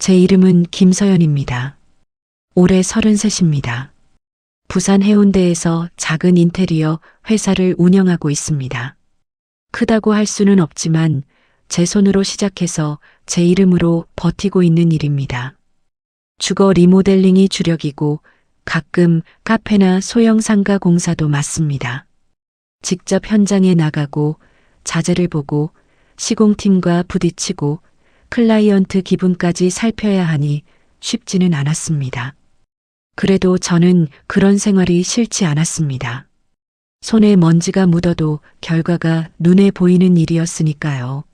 제 이름은 김서연입니다. 올해 33입니다. 부산 해운대에서 작은 인테리어 회사를 운영하고 있습니다. 크다고 할 수는 없지만 제 손으로 시작해서 제 이름으로 버티고 있는 일입니다. 주거 리모델링이 주력이고 가끔 카페나 소형 상가 공사도 맡습니다. 직접 현장에 나가고 자재를 보고 시공팀과 부딪히고 클라이언트 기분까지 살펴야 하니 쉽지는 않았습니다. 그래도 저는 그런 생활이 싫지 않았습니다. 손에 먼지가 묻어도 결과가 눈에 보이는 일이었으니까요.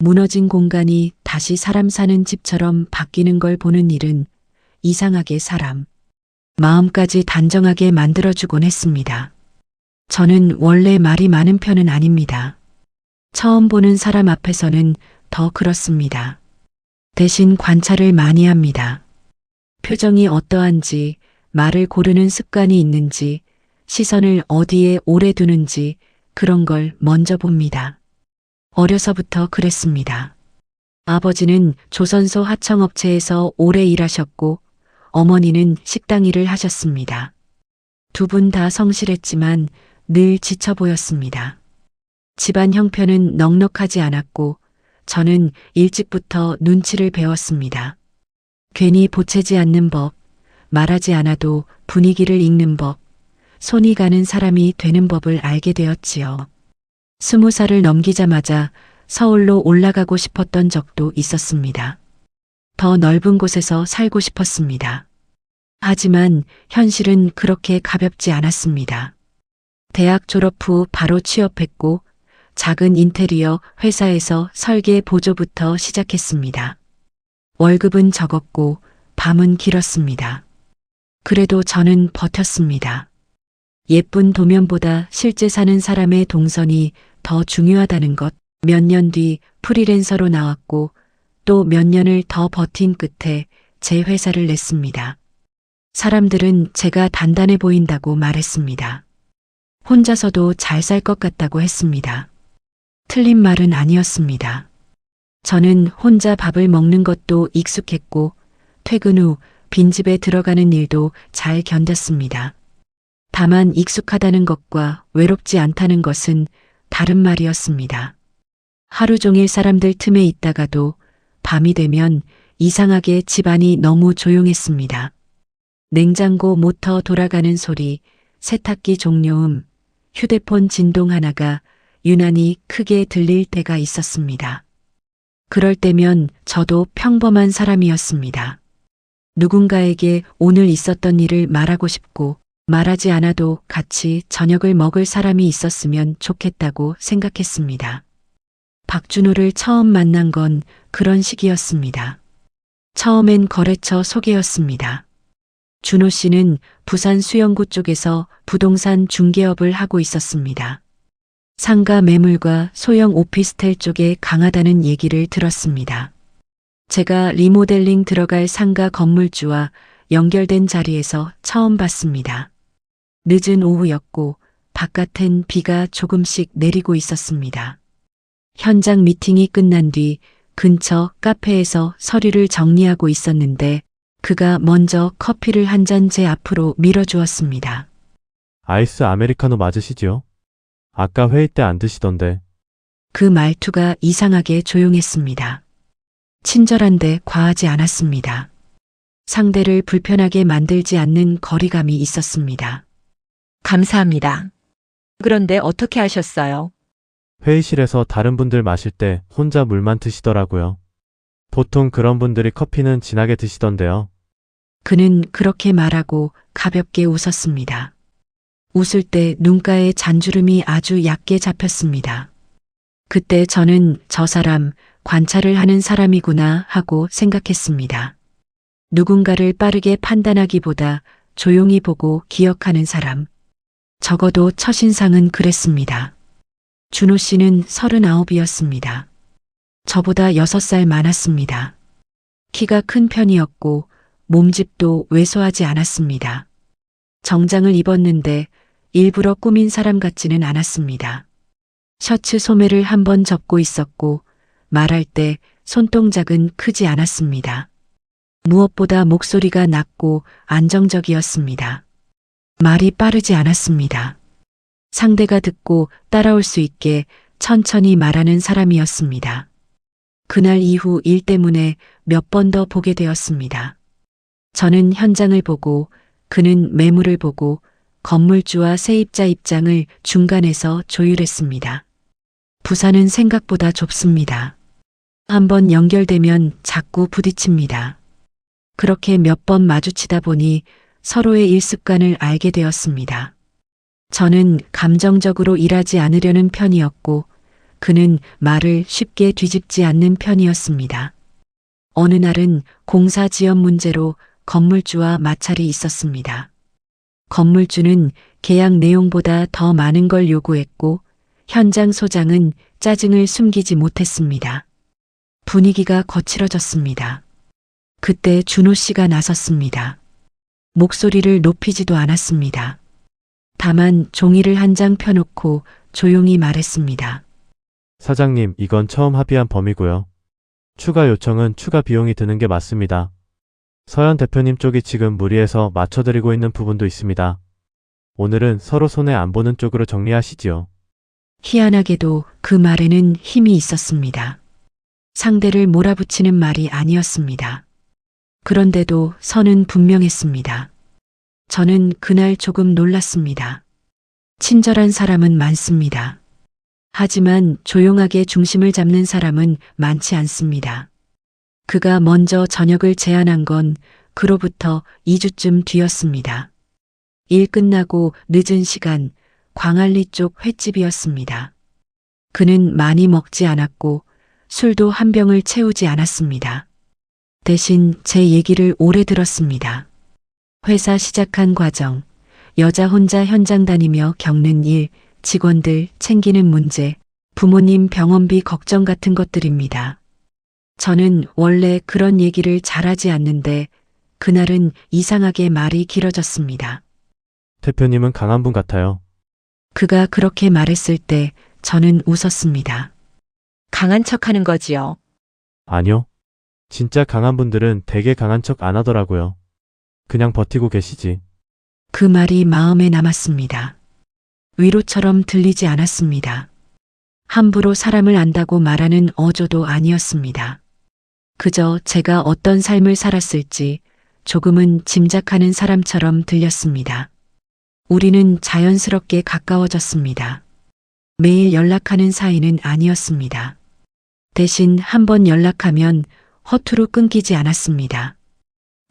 무너진 공간이 다시 사람 사는 집처럼 바뀌는 걸 보는 일은 이상하게 사람, 마음까지 단정하게 만들어주곤 했습니다. 저는 원래 말이 많은 편은 아닙니다. 처음 보는 사람 앞에서는 더 그렇습니다. 대신 관찰을 많이 합니다. 표정이 어떠한지, 말을 고르는 습관이 있는지, 시선을 어디에 오래 두는지 그런 걸 먼저 봅니다. 어려서부터 그랬습니다. 아버지는 조선소 하청업체에서 오래 일하셨고 어머니는 식당 일을 하셨습니다. 두 분 다 성실했지만 늘 지쳐 보였습니다. 집안 형편은 넉넉하지 않았고 저는 일찍부터 눈치를 배웠습니다. 괜히 보채지 않는 법, 말하지 않아도 분위기를 읽는 법, 손이 가는 사람이 되는 법을 알게 되었지요. 20살을 넘기자마자 서울로 올라가고 싶었던 적도 있었습니다. 더 넓은 곳에서 살고 싶었습니다. 하지만 현실은 그렇게 가볍지 않았습니다. 대학 졸업 후 바로 취업했고 작은 인테리어 회사에서 설계 보조부터 시작했습니다. 월급은 적었고 밤은 길었습니다. 그래도 저는 버텼습니다. 예쁜 도면보다 실제 사는 사람의 동선이 더 중요하다는 것. 몇 년 뒤 프리랜서로 나왔고 또 몇 년을 더 버틴 끝에 제 회사를 냈습니다. 사람들은 제가 단단해 보인다고 말했습니다. 혼자서도 잘 살 것 같다고 했습니다. 틀린 말은 아니었습니다. 저는 혼자 밥을 먹는 것도 익숙했고 퇴근 후 빈집에 들어가는 일도 잘 견뎠습니다. 다만 익숙하다는 것과 외롭지 않다는 것은 다른 말이었습니다. 하루 종일 사람들 틈에 있다가도 밤이 되면 이상하게 집안이 너무 조용했습니다. 냉장고 모터 돌아가는 소리, 세탁기 종료음, 휴대폰 진동 하나가 유난히 크게 들릴 때가 있었습니다. 그럴 때면 저도 평범한 사람이었습니다. 누군가에게 오늘 있었던 일을 말하고 싶고 말하지 않아도 같이 저녁을 먹을 사람이 있었으면 좋겠다고 생각했습니다. 박준호를 처음 만난 건 그런 시기였습니다. 처음엔 거래처 소개였습니다. 준호 씨는 부산 수영구 쪽에서 부동산 중개업을 하고 있었습니다. 상가 매물과 소형 오피스텔 쪽에 강하다는 얘기를 들었습니다. 제가 리모델링 들어갈 상가 건물주와 연결된 자리에서 처음 봤습니다. 늦은 오후였고 바깥엔 비가 조금씩 내리고 있었습니다. 현장 미팅이 끝난 뒤 근처 카페에서 서류를 정리하고 있었는데 그가 먼저 커피를 한 잔 제 앞으로 밀어주었습니다. 아이스 아메리카노 맞으시죠? 아까 회의 때 안 드시던데. 그 말투가 이상하게 조용했습니다. 친절한데 과하지 않았습니다. 상대를 불편하게 만들지 않는 거리감이 있었습니다. 감사합니다. 그런데 어떻게 하셨어요? 회의실에서 다른 분들 마실 때 혼자 물만 드시더라고요. 보통 그런 분들이 커피는 진하게 드시던데요. 그는 그렇게 말하고 가볍게 웃었습니다. 웃을 때 눈가에 잔주름이 아주 얕게 잡혔습니다. 그때 저는 저 사람 관찰을 하는 사람이구나 하고 생각했습니다. 누군가를 빠르게 판단하기보다 조용히 보고 기억하는 사람. 적어도 첫인상은 그랬습니다. 준호 씨는 39이었습니다. 저보다 6살 많았습니다. 키가 큰 편이었고 몸집도 왜소하지 않았습니다. 정장을 입었는데 일부러 꾸민 사람 같지는 않았습니다. 셔츠 소매를 한번 접고 있었고 말할 때 손동작은 크지 않았습니다. 무엇보다 목소리가 낮고 안정적이었습니다. 말이 빠르지 않았습니다. 상대가 듣고 따라올 수 있게 천천히 말하는 사람이었습니다. 그날 이후 일 때문에 몇 번 더 보게 되었습니다. 저는 현장을 보고 그는 매물을 보고 건물주와 세입자 입장을 중간에서 조율했습니다. 부산은 생각보다 좁습니다. 한번 연결되면 자꾸 부딪힙니다. 그렇게 몇 번 마주치다 보니 서로의 일습관을 알게 되었습니다. 저는 감정적으로 일하지 않으려는 편이었고 그는 말을 쉽게 뒤집지 않는 편이었습니다. 어느 날은 공사 지연 문제로 건물주와 마찰이 있었습니다. 건물주는 계약 내용보다 더 많은 걸 요구했고 현장 소장은 짜증을 숨기지 못했습니다. 분위기가 거칠어졌습니다. 그때 준호 씨가 나섰습니다. 목소리를 높이지도 않았습니다. 다만 종이를 한 장 펴놓고 조용히 말했습니다. 사장님, 이건 처음 합의한 범위고요. 추가 요청은 추가 비용이 드는 게 맞습니다. 서현 대표님 쪽이 지금 무리해서 맞춰드리고 있는 부분도 있습니다. 오늘은 서로 손해 안 보는 쪽으로 정리하시지요. 희한하게도 그 말에는 힘이 있었습니다. 상대를 몰아붙이는 말이 아니었습니다. 그런데도 선은 분명했습니다. 저는 그날 조금 놀랐습니다. 친절한 사람은 많습니다. 하지만 조용하게 중심을 잡는 사람은 많지 않습니다. 그가 먼저 저녁을 제안한 건 그로부터 2주쯤 뒤였습니다. 일 끝나고 늦은 시간 광안리 쪽 횟집이었습니다. 그는 많이 먹지 않았고 술도 한 병을 채우지 않았습니다. 대신 제 얘기를 오래 들었습니다. 회사 시작한 과정, 여자 혼자 현장 다니며 겪는 일, 직원들 챙기는 문제, 부모님 병원비 걱정 같은 것들입니다. 저는 원래 그런 얘기를 잘하지 않는데 그날은 이상하게 말이 길어졌습니다. 대표님은 강한 분 같아요. 그가 그렇게 말했을 때 저는 웃었습니다. 강한 척 하는 거지요. 아니요. 진짜 강한 분들은 되게 강한 척 안 하더라고요. 그냥 버티고 계시지. 그 말이 마음에 남았습니다. 위로처럼 들리지 않았습니다. 함부로 사람을 안다고 말하는 어조도 아니었습니다. 그저 제가 어떤 삶을 살았을지 조금은 짐작하는 사람처럼 들렸습니다. 우리는 자연스럽게 가까워졌습니다. 매일 연락하는 사이는 아니었습니다. 대신 한번 연락하면 허투루 끊기지 않았습니다.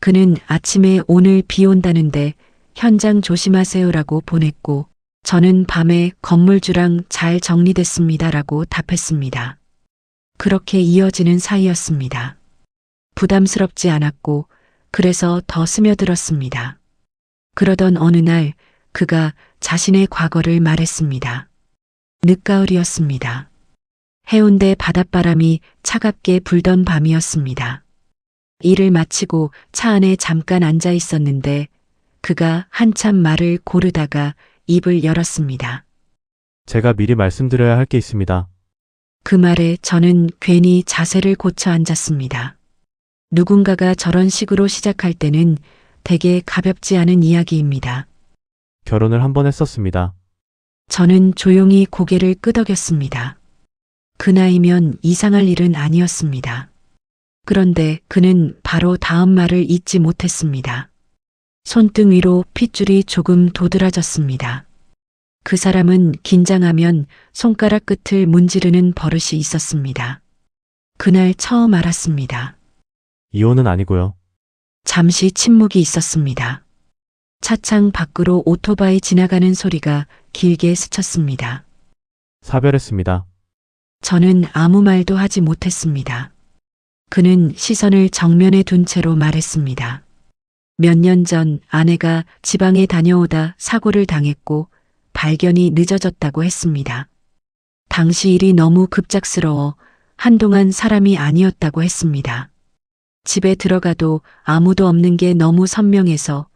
그는 아침에 오늘 비 온다는데 현장 조심하세요라고 보냈고 저는 밤에 건물주랑 잘 정리됐습니다라고 답했습니다. 그렇게 이어지는 사이였습니다. 부담스럽지 않았고 그래서 더 스며들었습니다. 그러던 어느 날 그가 자신의 과거를 말했습니다. 늦가을이었습니다. 해운대 바닷바람이 차갑게 불던 밤이었습니다. 일을 마치고 차 안에 잠깐 앉아 있었는데 그가 한참 말을 고르다가 입을 열었습니다. 제가 미리 말씀드려야 할 게 있습니다. 그 말에 저는 괜히 자세를 고쳐 앉았습니다. 누군가가 저런 식으로 시작할 때는 되게 가볍지 않은 이야기입니다. 결혼을 한 번 했었습니다. 저는 조용히 고개를 끄덕였습니다. 그 나이면 이상할 일은 아니었습니다. 그런데 그는 바로 다음 말을 잊지 못했습니다. 손등 위로 핏줄이 조금 도드라졌습니다. 그 사람은 긴장하면 손가락 끝을 문지르는 버릇이 있었습니다. 그날 처음 알았습니다. 이혼은 아니고요. 잠시 침묵이 있었습니다. 차창 밖으로 오토바이 지나가는 소리가 길게 스쳤습니다. 사별했습니다. 저는 아무 말도 하지 못했습니다. 그는 시선을 정면에 둔 채로 말했습니다. 몇 년 전 아내가 지방에 다녀오다 사고를 당했고 발견이 늦어졌다고 했습니다. 당시 일이 너무 급작스러워 한동안 사람이 아니었다고 했습니다. 집에 들어가도 아무도 없는 게 너무 선명해서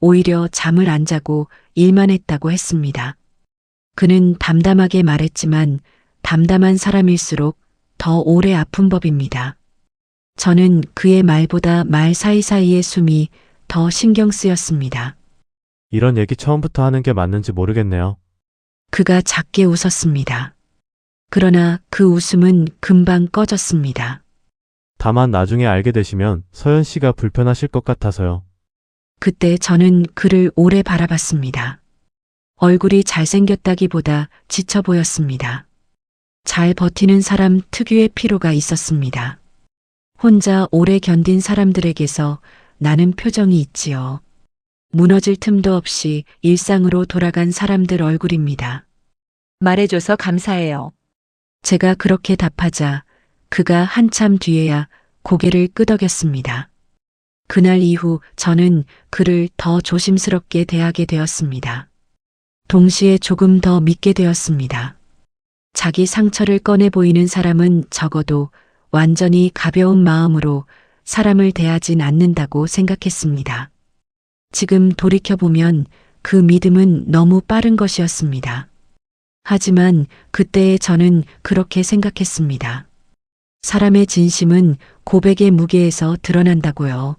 오히려 잠을 안 자고 일만 했다고 했습니다. 그는 담담하게 말했지만 담담한 사람일수록 더 오래 아픈 법입니다. 저는 그의 말보다 말 사이사이의 숨이 더 신경 쓰였습니다. 이런 얘기 처음부터 하는 게 맞는지 모르겠네요. 그가 작게 웃었습니다. 그러나 그 웃음은 금방 꺼졌습니다. 다만 나중에 알게 되시면 서연 씨가 불편하실 것 같아서요. 그때 저는 그를 오래 바라봤습니다. 얼굴이 잘생겼다기보다 지쳐 보였습니다. 잘 버티는 사람 특유의 피로가 있었습니다. 혼자 오래 견딘 사람들에게서 나는 표정이 있지요. 무너질 틈도 없이 일상으로 돌아간 사람들 얼굴입니다. 말해줘서 감사해요. 제가 그렇게 답하자 그가 한참 뒤에야 고개를 끄덕였습니다. 그날 이후 저는 그를 더 조심스럽게 대하게 되었습니다. 동시에 조금 더 믿게 되었습니다. 자기 상처를 꺼내 보이는 사람은 적어도 완전히 가벼운 마음으로 사람을 대하진 않는다고 생각했습니다. 지금 돌이켜보면 그 믿음은 너무 빠른 것이었습니다. 하지만 그때의 저는 그렇게 생각했습니다. 사람의 진심은 고백의 무게에서 드러난다고요.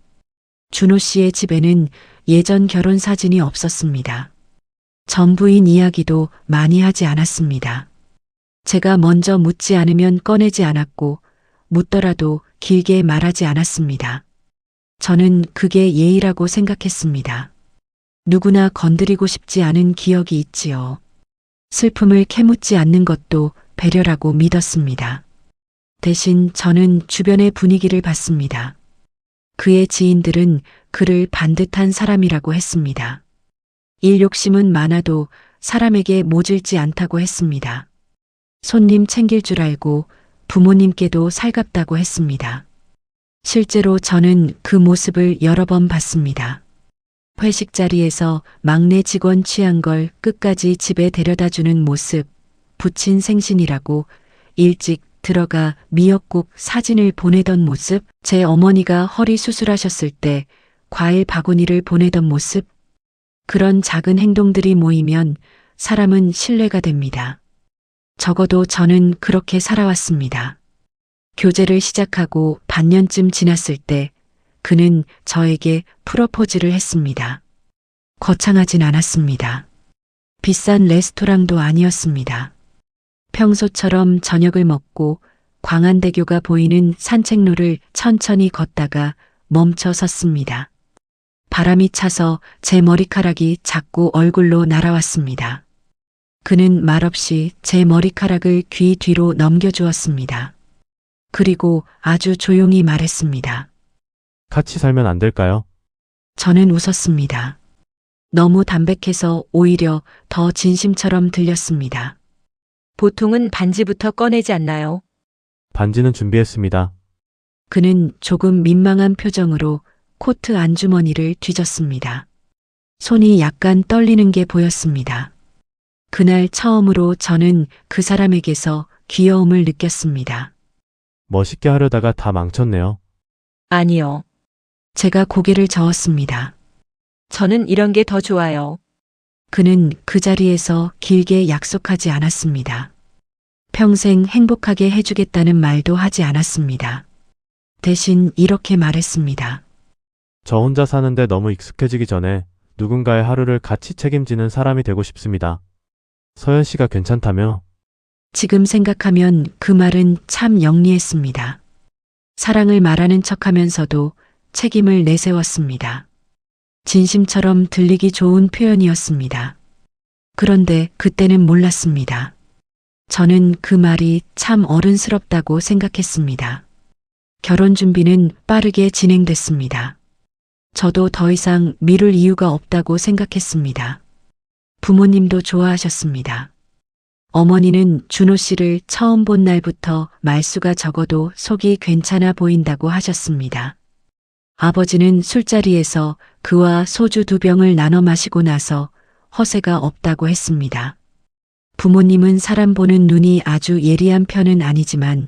준호 씨의 집에는 예전 결혼 사진이 없었습니다. 전부인 이야기도 많이 하지 않았습니다. 제가 먼저 묻지 않으면 꺼내지 않았고 묻더라도 길게 말하지 않았습니다. 저는 그게 예의라고 생각했습니다. 누구나 건드리고 싶지 않은 기억이 있지요. 슬픔을 캐묻지 않는 것도 배려라고 믿었습니다. 대신 저는 주변의 분위기를 봤습니다. 그의 지인들은 그를 반듯한 사람이라고 했습니다. 일 욕심은 많아도 사람에게 모질지 않다고 했습니다. 손님 챙길 줄 알고 부모님께도 살갑다고 했습니다. 실제로 저는 그 모습을 여러 번 봤습니다. 회식 자리에서 막내 직원 취한 걸 끝까지 집에 데려다 주는 모습, 부친 생신이라고 일찍 들어가 미역국 사진을 보내던 모습, 제 어머니가 허리 수술하셨을 때 과일 바구니를 보내던 모습, 그런 작은 행동들이 모이면 사람은 신뢰가 됩니다. 적어도 저는 그렇게 살아왔습니다. 교제를 시작하고 반년쯤 지났을 때 그는 저에게 프러포즈를 했습니다. 거창하진 않았습니다. 비싼 레스토랑도 아니었습니다. 평소처럼 저녁을 먹고 광안대교가 보이는 산책로를 천천히 걷다가 멈춰 섰습니다. 바람이 차서 제 머리카락이 자꾸 얼굴로 날아왔습니다. 그는 말없이 제 머리카락을 귀 뒤로 넘겨주었습니다. 그리고 아주 조용히 말했습니다. 같이 살면 안 될까요? 저는 웃었습니다. 너무 담백해서 오히려 더 진심처럼 들렸습니다. 보통은 반지부터 꺼내지 않나요? 반지는 준비했습니다. 그는 조금 민망한 표정으로 코트 안주머니를 뒤졌습니다. 손이 약간 떨리는 게 보였습니다. 그날 처음으로 저는 그 사람에게서 귀여움을 느꼈습니다. 멋있게 하려다가 다 망쳤네요. 아니요. 제가 고개를 저었습니다. 저는 이런 게 더 좋아요. 그는 그 자리에서 길게 약속하지 않았습니다. 평생 행복하게 해주겠다는 말도 하지 않았습니다. 대신 이렇게 말했습니다. 저 혼자 사는데 너무 익숙해지기 전에 누군가의 하루를 같이 책임지는 사람이 되고 싶습니다. 서연 씨가 괜찮다며? 지금 생각하면 그 말은 참 영리했습니다. 사랑을 말하는 척하면서도 책임을 내세웠습니다. 진심처럼 들리기 좋은 표현이었습니다. 그런데 그때는 몰랐습니다. 저는 그 말이 참 어른스럽다고 생각했습니다. 결혼 준비는 빠르게 진행됐습니다. 저도 더 이상 미룰 이유가 없다고 생각했습니다. 부모님도 좋아하셨습니다. 어머니는 준호 씨를 처음 본 날부터 말수가 적어도 속이 괜찮아 보인다고 하셨습니다. 아버지는 술자리에서 그와 소주 2병을 나눠 마시고 나서 허세가 없다고 했습니다. 부모님은 사람 보는 눈이 아주 예리한 편은 아니지만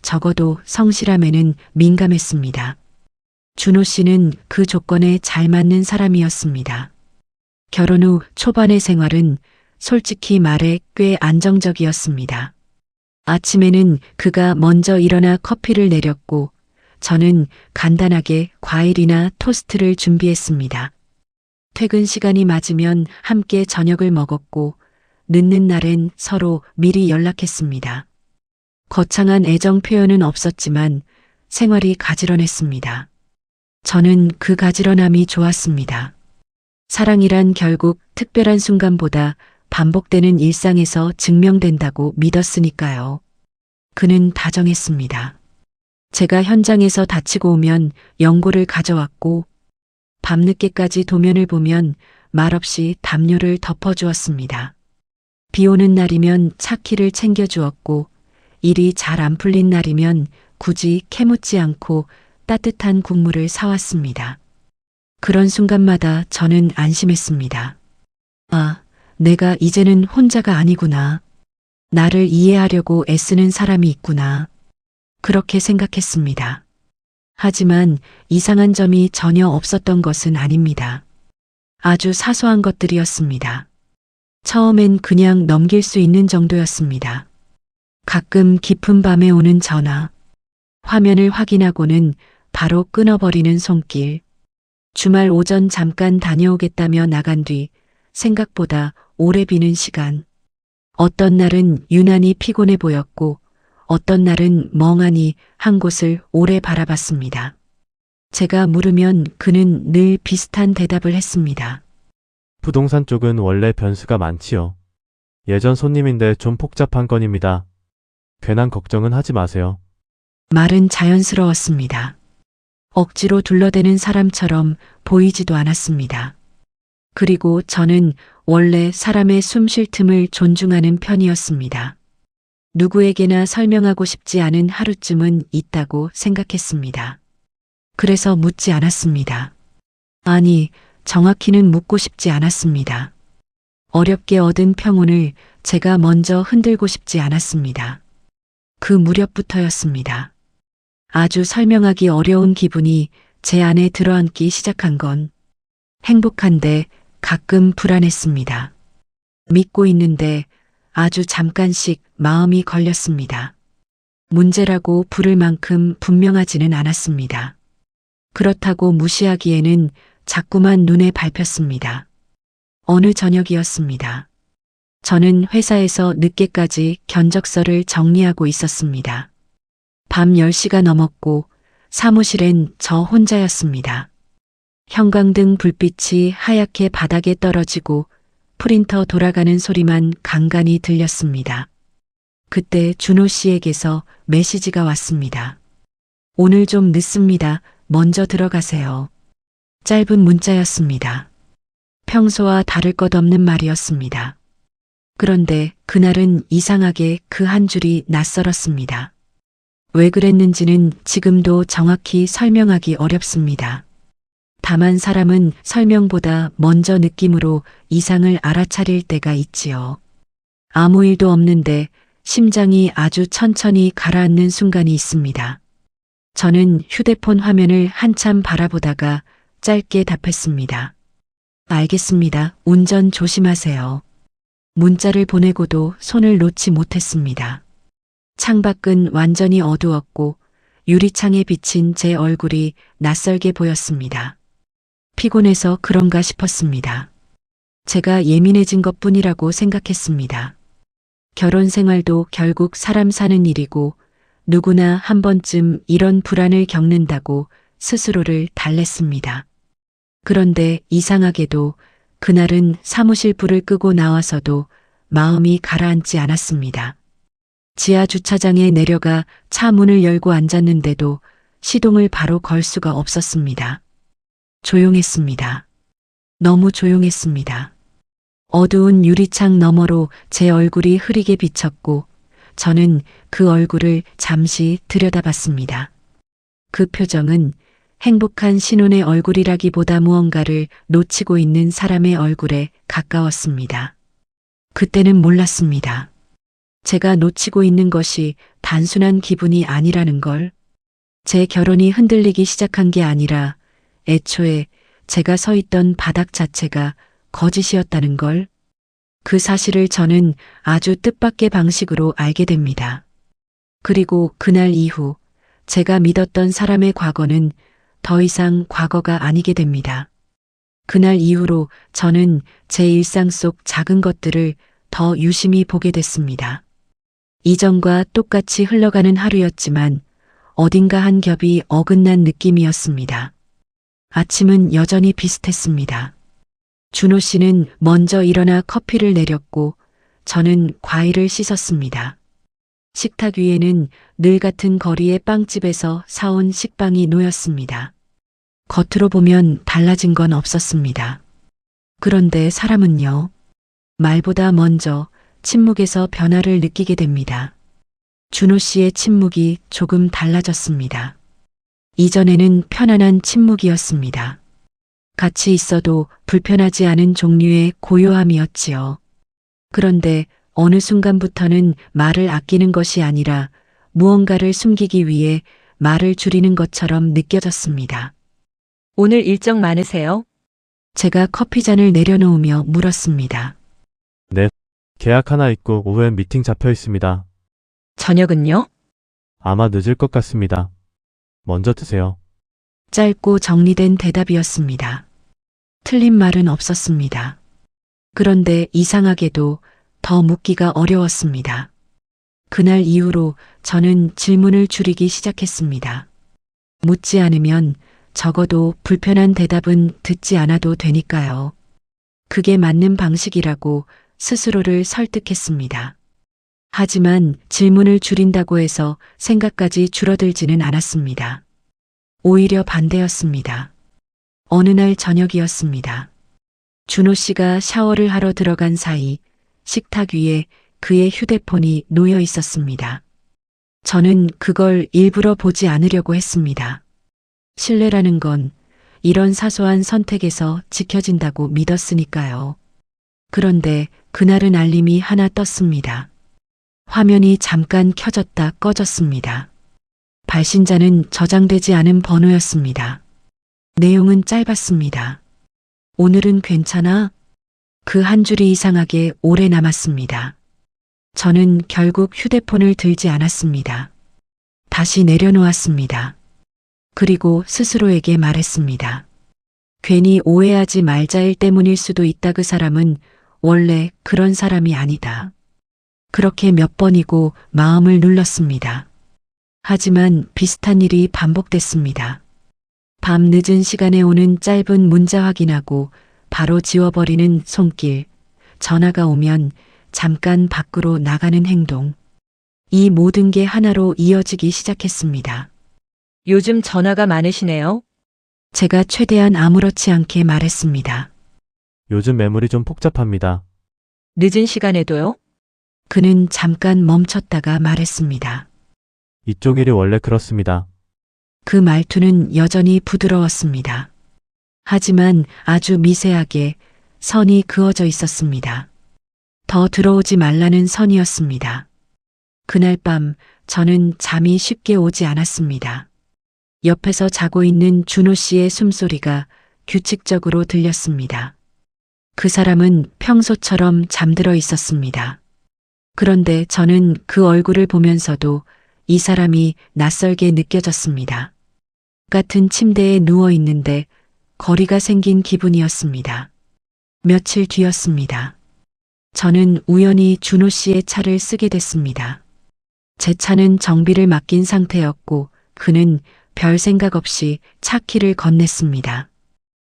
적어도 성실함에는 민감했습니다. 준호 씨는 그 조건에 잘 맞는 사람이었습니다. 결혼 후 초반의 생활은 솔직히 말해 꽤 안정적이었습니다. 아침에는 그가 먼저 일어나 커피를 내렸고 저는 간단하게 과일이나 토스트를 준비했습니다. 퇴근 시간이 맞으면 함께 저녁을 먹었고, 늦는 날엔 서로 미리 연락했습니다. 거창한 애정 표현은 없었지만 생활이 가지런했습니다. 저는 그 가지런함이 좋았습니다. 사랑이란 결국 특별한 순간보다 반복되는 일상에서 증명된다고 믿었으니까요. 그는 다정했습니다. 제가 현장에서 다치고 오면 연고를 가져왔고, 밤늦게까지 도면을 보면 말없이 담요를 덮어주었습니다. 비 오는 날이면 차키를 챙겨주었고, 일이 잘 안 풀린 날이면 굳이 캐묻지 않고 따뜻한 국물을 사왔습니다. 그런 순간마다 저는 안심했습니다. 아, 내가 이제는 혼자가 아니구나. 나를 이해하려고 애쓰는 사람이 있구나. 그렇게 생각했습니다. 하지만 이상한 점이 전혀 없었던 것은 아닙니다. 아주 사소한 것들이었습니다. 처음엔 그냥 넘길 수 있는 정도였습니다. 가끔 깊은 밤에 오는 전화, 화면을 확인하고는 바로 끊어버리는 손길, 주말 오전 잠깐 다녀오겠다며 나간 뒤 생각보다 오래 비는 시간, 어떤 날은 유난히 피곤해 보였고 어떤 날은 멍하니 한 곳을 오래 바라봤습니다. 제가 물으면 그는 늘 비슷한 대답을 했습니다. 부동산 쪽은 원래 변수가 많지요. 예전 손님인데 좀 복잡한 건입니다. 괜한 걱정은 하지 마세요. 말은 자연스러웠습니다. 억지로 둘러대는 사람처럼 보이지도 않았습니다. 그리고 저는 원래 사람의 숨 쉴 틈을 존중하는 편이었습니다. 누구에게나 설명하고 싶지 않은 하루쯤은 있다고 생각했습니다. 그래서 묻지 않았습니다. 아니, 정확히는 묻고 싶지 않았습니다. 어렵게 얻은 평온을 제가 먼저 흔들고 싶지 않았습니다. 그 무렵부터였습니다. 아주 설명하기 어려운 기분이 제 안에 들어앉기 시작한 건 행복한데 가끔 불안했습니다. 믿고 있는데 아주 잠깐씩 마음이 걸렸습니다. 문제라고 부를 만큼 분명하지는 않았습니다. 그렇다고 무시하기에는 자꾸만 눈에 밟혔습니다. 어느 저녁이었습니다. 저는 회사에서 늦게까지 견적서를 정리하고 있었습니다. 밤 10시가 넘었고 사무실엔 저 혼자였습니다. 형광등 불빛이 하얗게 바닥에 떨어지고 프린터 돌아가는 소리만 간간히 들렸습니다. 그때 준호 씨에게서 메시지가 왔습니다. 오늘 좀 늦습니다. 먼저 들어가세요. 짧은 문자였습니다. 평소와 다를 것 없는 말이었습니다. 그런데 그날은 이상하게 그 한 줄이 낯설었습니다. 왜 그랬는지는 지금도 정확히 설명하기 어렵습니다. 다만 사람은 설명보다 먼저 느낌으로 이상을 알아차릴 때가 있지요. 아무 일도 없는데 심장이 아주 천천히 가라앉는 순간이 있습니다. 저는 휴대폰 화면을 한참 바라보다가 짧게 답했습니다. 알겠습니다. 운전 조심하세요. 문자를 보내고도 손을 놓지 못했습니다. 창밖은 완전히 어두웠고 유리창에 비친 제 얼굴이 낯설게 보였습니다. 피곤해서 그런가 싶었습니다. 제가 예민해진 것뿐이라고 생각했습니다. 결혼 생활도 결국 사람 사는 일이고 누구나 한 번쯤 이런 불안을 겪는다고 스스로를 달랬습니다. 그런데 이상하게도 그날은 사무실 불을 끄고 나와서도 마음이 가라앉지 않았습니다. 지하 주차장에 내려가 차 문을 열고 앉았는데도 시동을 바로 걸 수가 없었습니다. 조용했습니다. 너무 조용했습니다. 어두운 유리창 너머로 제 얼굴이 흐리게 비쳤고 저는 그 얼굴을 잠시 들여다봤습니다. 그 표정은 행복한 신혼의 얼굴이라기보다 무언가를 놓치고 있는 사람의 얼굴에 가까웠습니다. 그때는 몰랐습니다. 제가 놓치고 있는 것이 단순한 기분이 아니라는 걸, 제 결혼이 흔들리기 시작한 게 아니라 애초에 제가 서 있던 바닥 자체가 거짓이었다는 걸, 그 사실을 저는 아주 뜻밖의 방식으로 알게 됩니다. 그리고 그날 이후 제가 믿었던 사람의 과거는 더 이상 과거가 아니게 됩니다. 그날 이후로 저는 제 일상 속 작은 것들을 더 유심히 보게 됐습니다. 이전과 똑같이 흘러가는 하루였지만 어딘가 한 겹이 어긋난 느낌이었습니다. 아침은 여전히 비슷했습니다. 준호 씨는 먼저 일어나 커피를 내렸고 저는 과일을 씻었습니다. 식탁 위에는 늘 같은 거리의 빵집에서 사온 식빵이 놓였습니다. 겉으로 보면 달라진 건 없었습니다. 그런데 사람은요, 말보다 먼저 침묵에서 변화를 느끼게 됩니다. 준호 씨의 침묵이 조금 달라졌습니다. 이전에는 편안한 침묵이었습니다. 같이 있어도 불편하지 않은 종류의 고요함이었지요. 그런데 어느 순간부터는 말을 아끼는 것이 아니라 무언가를 숨기기 위해 말을 줄이는 것처럼 느껴졌습니다. 오늘 일정 많으세요? 제가 커피잔을 내려놓으며 물었습니다. 계약 하나 있고 오후엔 미팅 잡혀 있습니다. 저녁은요? 아마 늦을 것 같습니다. 먼저 드세요. 짧고 정리된 대답이었습니다. 틀린 말은 없었습니다. 그런데 이상하게도 더 묻기가 어려웠습니다. 그날 이후로 저는 질문을 줄이기 시작했습니다. 묻지 않으면 적어도 불편한 대답은 듣지 않아도 되니까요. 그게 맞는 방식이라고 스스로를 설득했습니다. 하지만 질문을 줄인다고 해서 생각까지 줄어들지는 않았습니다. 오히려 반대였습니다. 어느 날 저녁이었습니다. 준호 씨가 샤워를 하러 들어간 사이 식탁 위에 그의 휴대폰이 놓여 있었습니다. 저는 그걸 일부러 보지 않으려고 했습니다. 신뢰라는 건 이런 사소한 선택에서 지켜진다고 믿었으니까요. 그런데 그날은 알림이 하나 떴습니다. 화면이 잠깐 켜졌다 꺼졌습니다. 발신자는 저장되지 않은 번호였습니다. 내용은 짧았습니다. 오늘은 괜찮아? 그 한 줄이 이상하게 오래 남았습니다. 저는 결국 휴대폰을 들지 않았습니다. 다시 내려놓았습니다. 그리고 스스로에게 말했습니다. 괜히 오해하지 말자일 때문일 수도 있다. 그 사람은 원래 그런 사람이 아니다. 그렇게 몇 번이고 마음을 눌렀습니다. 하지만 비슷한 일이 반복됐습니다. 밤 늦은 시간에 오는 짧은 문자 확인하고 바로 지워버리는 손길, 전화가 오면 잠깐 밖으로 나가는 행동. 이 모든 게 하나로 이어지기 시작했습니다. 요즘 전화가 많으시네요. 제가 최대한 아무렇지 않게 말했습니다. 요즘 매물이 좀 복잡합니다. 늦은 시간에도요? 그는 잠깐 멈췄다가 말했습니다. 이쪽 일이 원래 그렇습니다. 그 말투는 여전히 부드러웠습니다. 하지만 아주 미세하게 선이 그어져 있었습니다. 더 들어오지 말라는 선이었습니다. 그날 밤 저는 잠이 쉽게 오지 않았습니다. 옆에서 자고 있는 준호 씨의 숨소리가 규칙적으로 들렸습니다. 그 사람은 평소처럼 잠들어 있었습니다. 그런데 저는 그 얼굴을 보면서도 이 사람이 낯설게 느껴졌습니다. 같은 침대에 누워 있는데 거리가 생긴 기분이었습니다. 며칠 뒤였습니다. 저는 우연히 준호 씨의 차를 쓰게 됐습니다. 제 차는 정비를 맡긴 상태였고 그는 별 생각 없이 차 키를 건넸습니다.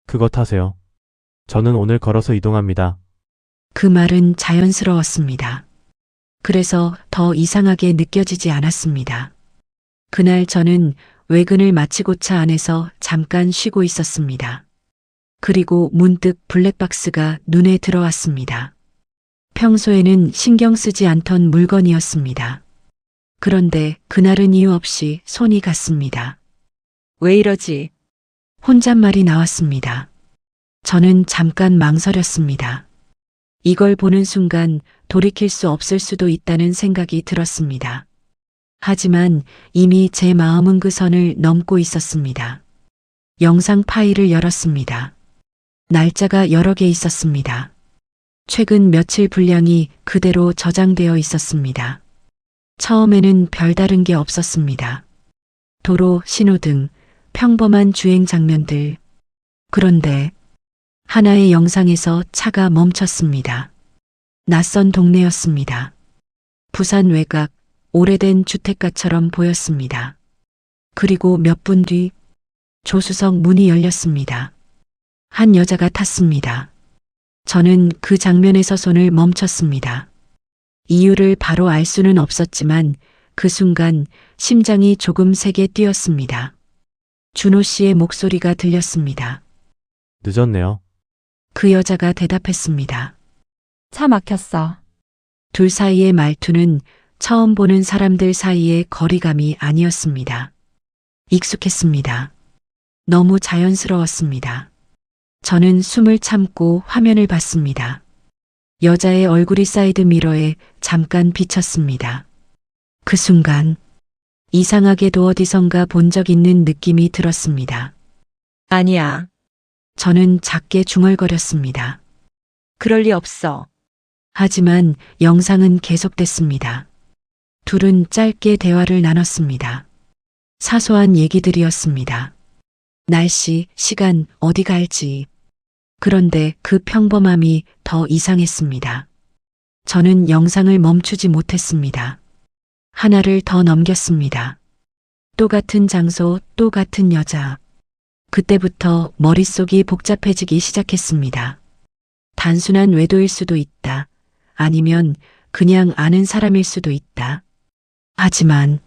그거 타세요. 저는 오늘 걸어서 이동합니다. 그 말은 자연스러웠습니다. 그래서 더 이상하게 느껴지지 않았습니다. 그날 저는 외근을 마치고차 안에서 잠깐 쉬고 있었습니다. 그리고 문득 블랙박스가 눈에 들어왔습니다. 평소에는 신경 쓰지 않던 물건이었습니다. 그런데 그날은 이유 없이 손이 갔습니다. 왜 이러지? 혼잣말이 나왔습니다. 저는 잠깐 망설였습니다. 이걸 보는 순간 돌이킬 수 없을 수도 있다는 생각이 들었습니다. 하지만 이미 제 마음은 그 선을 넘고 있었습니다. 영상 파일을 열었습니다. 날짜가 여러 개 있었습니다. 최근 며칠 분량이 그대로 저장되어 있었습니다. 처음에는 별다른 게 없었습니다. 도로, 신호등, 평범한 주행 장면들. 그런데 하나의 영상에서 차가 멈췄습니다. 낯선 동네였습니다. 부산 외곽, 오래된 주택가처럼 보였습니다. 그리고 몇 분 뒤 조수석 문이 열렸습니다. 한 여자가 탔습니다. 저는 그 장면에서 손을 멈췄습니다. 이유를 바로 알 수는 없었지만 그 순간 심장이 조금 세게 뛰었습니다. 준호 씨의 목소리가 들렸습니다. 늦었네요. 그 여자가 대답했습니다. 차 막혔어. 둘 사이의 말투는 처음 보는 사람들 사이의 거리감이 아니었습니다. 익숙했습니다. 너무 자연스러웠습니다. 저는 숨을 참고 화면을 봤습니다. 여자의 얼굴이 사이드 미러에 잠깐 비쳤습니다. 그 순간 이상하게도 어디선가 본 적 있는 느낌이 들었습니다. 아니야. 저는 작게 중얼거렸습니다. 그럴 리 없어. 하지만 영상은 계속됐습니다. 둘은 짧게 대화를 나눴습니다. 사소한 얘기들이었습니다. 날씨, 시간, 어디 갈지. 그런데 그 평범함이 더 이상했습니다. 저는 영상을 멈추지 못했습니다. 하나를 더 넘겼습니다. 또 같은 장소, 또 같은 여자. 그때부터 머릿속이 복잡해지기 시작했습니다. 단순한 외도일 수도 있다. 아니면 그냥 아는 사람일 수도 있다. 하지만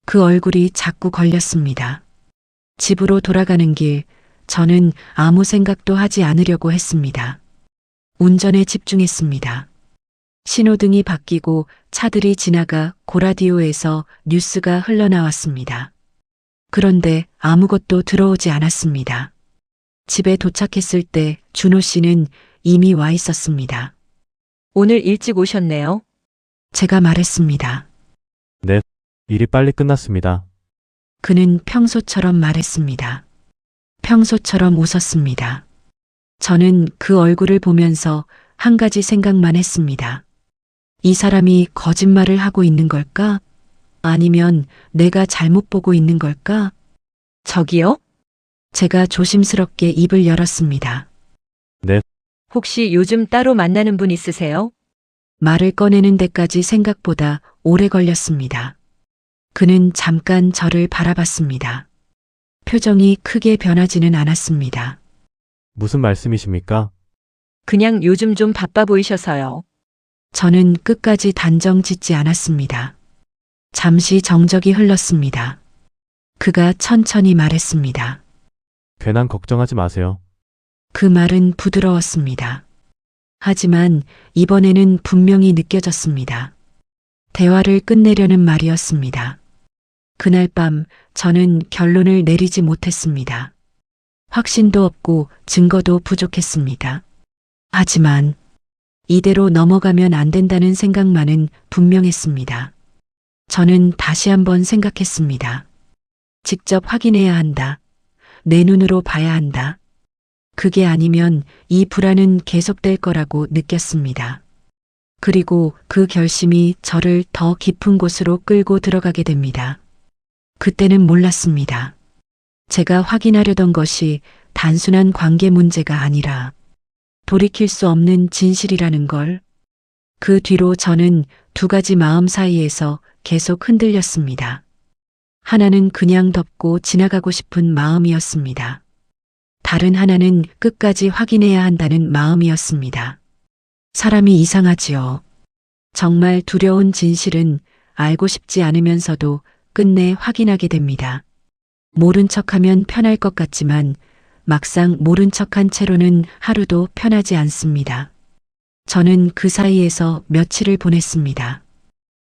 그 얼굴이 자꾸 걸렸습니다. 집으로 돌아가는 길, 저는 아무 생각도 하지 않으려고 했습니다. 운전에 집중했습니다. 신호등이 바뀌고 차들이 지나가 고라디오에서 뉴스가 흘러나왔습니다. 그런데 아무것도 들어오지 않았습니다. 집에 도착했을 때 준호 씨는 이미 와 있었습니다. 오늘 일찍 오셨네요. 제가 말했습니다. 일이 빨리 끝났습니다. 그는 평소처럼 말했습니다. 평소처럼 웃었습니다. 저는 그 얼굴을 보면서 한 가지 생각만 했습니다. 이 사람이 거짓말을 하고 있는 걸까? 아니면 내가 잘못 보고 있는 걸까? 저기요? 제가 조심스럽게 입을 열었습니다. 혹시 요즘 따로 만나는 분 있으세요? 말을 꺼내는 데까지 생각보다 오래 걸렸습니다. 그는 잠깐 저를 바라봤습니다. 표정이 크게 변하지는 않았습니다. 무슨 말씀이십니까? 그냥 요즘 좀 바빠 보이셔서요. 저는 끝까지 단정 짓지 않았습니다. 잠시 정적이 흘렀습니다. 그가 천천히 말했습니다. 괜한 걱정하지 마세요. 그 말은 부드러웠습니다. 하지만 이번에는 분명히 느껴졌습니다. 대화를 끝내려는 말이었습니다. 그날 밤 저는 결론을 내리지 못했습니다. 확신도 없고 증거도 부족했습니다. 하지만 이대로 넘어가면 안 된다는 생각만은 분명했습니다. 저는 다시 한번 생각했습니다. 직접 확인해야 한다. 내 눈으로 봐야 한다. 그게 아니면 이 불안은 계속될 거라고 느꼈습니다. 그리고 그 결심이 저를 더 깊은 곳으로 끌고 들어가게 됩니다. 그때는 몰랐습니다. 제가 확인하려던 것이 단순한 관계 문제가 아니라 돌이킬 수 없는 진실이라는 걸. 그 뒤로 저는 두 가지 마음 사이에서 계속 흔들렸습니다. 하나는 그냥 덮고 지나가고 싶은 마음이었습니다. 다른 하나는 끝까지 확인해야 한다는 마음이었습니다. 사람이 이상하지요. 정말 두려운 진실은 알고 싶지 않으면서도 끝내 확인하게 됩니다. 모른 척하면 편할 것 같지만 막상 모른 척한 채로는 하루도 편하지 않습니다. 저는 그 사이에서 며칠을 보냈습니다.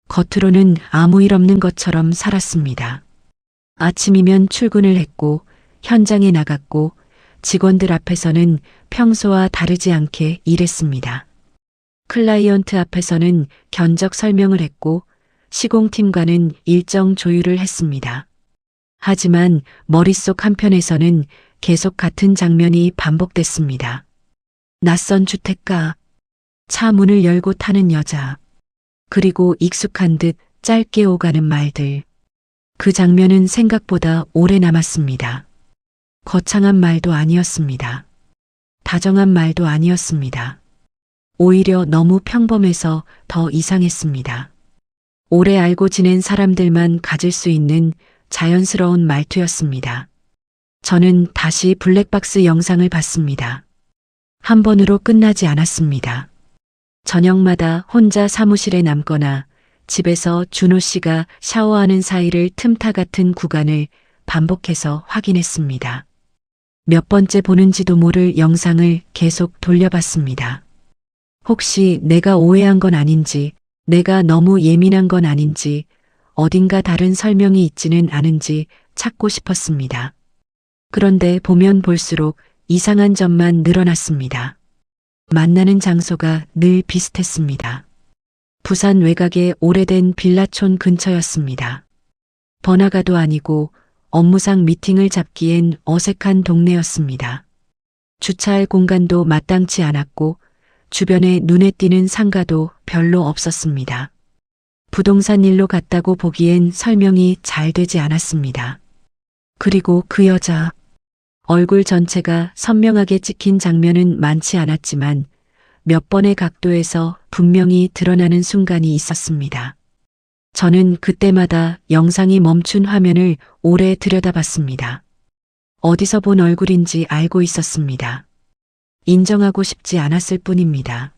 겉으로는 아무 일 없는 것처럼 살았습니다. 아침이면 출근을 했고 현장에 나갔고 직원들 앞에서는 평소와 다르지 않게 일했습니다. 클라이언트 앞에서는 견적 설명을 했고 시공팀과는 일정 조율을 했습니다. 하지만 머릿속 한편에서는 계속 같은 장면이 반복됐습니다. 낯선 주택가, 차 문을 열고 타는 여자, 그리고 익숙한 듯 짧게 오가는 말들. 그 장면은 생각보다 오래 남았습니다. 거창한 말도 아니었습니다. 다정한 말도 아니었습니다. 오히려 너무 평범해서 더 이상했습니다. 오래 알고 지낸 사람들만 가질 수 있는 자연스러운 말투였습니다. 저는 다시 블랙박스 영상을 봤습니다. 한 번으로 끝나지 않았습니다. 저녁마다 혼자 사무실에 남거나 집에서 준호 씨가 샤워하는 사이를 틈타 같은 구간을 반복해서 확인했습니다. 몇 번째 보는지도 모를 영상을 계속 돌려봤습니다. 혹시 내가 오해한 건 아닌지, 내가 너무 예민한 건 아닌지, 어딘가 다른 설명이 있지는 않은지 찾고 싶었습니다. 그런데 보면 볼수록 이상한 점만 늘어났습니다. 만나는 장소가 늘 비슷했습니다. 부산 외곽의 오래된 빌라촌 근처였습니다. 번화가도 아니고 업무상 미팅을 잡기엔 어색한 동네였습니다. 주차할 공간도 마땅치 않았고 주변에 눈에 띄는 상가도 별로 없었습니다. 부동산 일로 갔다고 보기엔 설명이 잘 되지 않았습니다. 그리고 그 여자, 얼굴 전체가 선명하게 찍힌 장면은 많지 않았지만 몇 번의 각도에서 분명히 드러나는 순간이 있었습니다. 저는 그때마다 영상이 멈춘 화면을 오래 들여다봤습니다. 어디서 본 얼굴인지 알고 있었습니다. 인정하고 싶지 않았을 뿐입니다.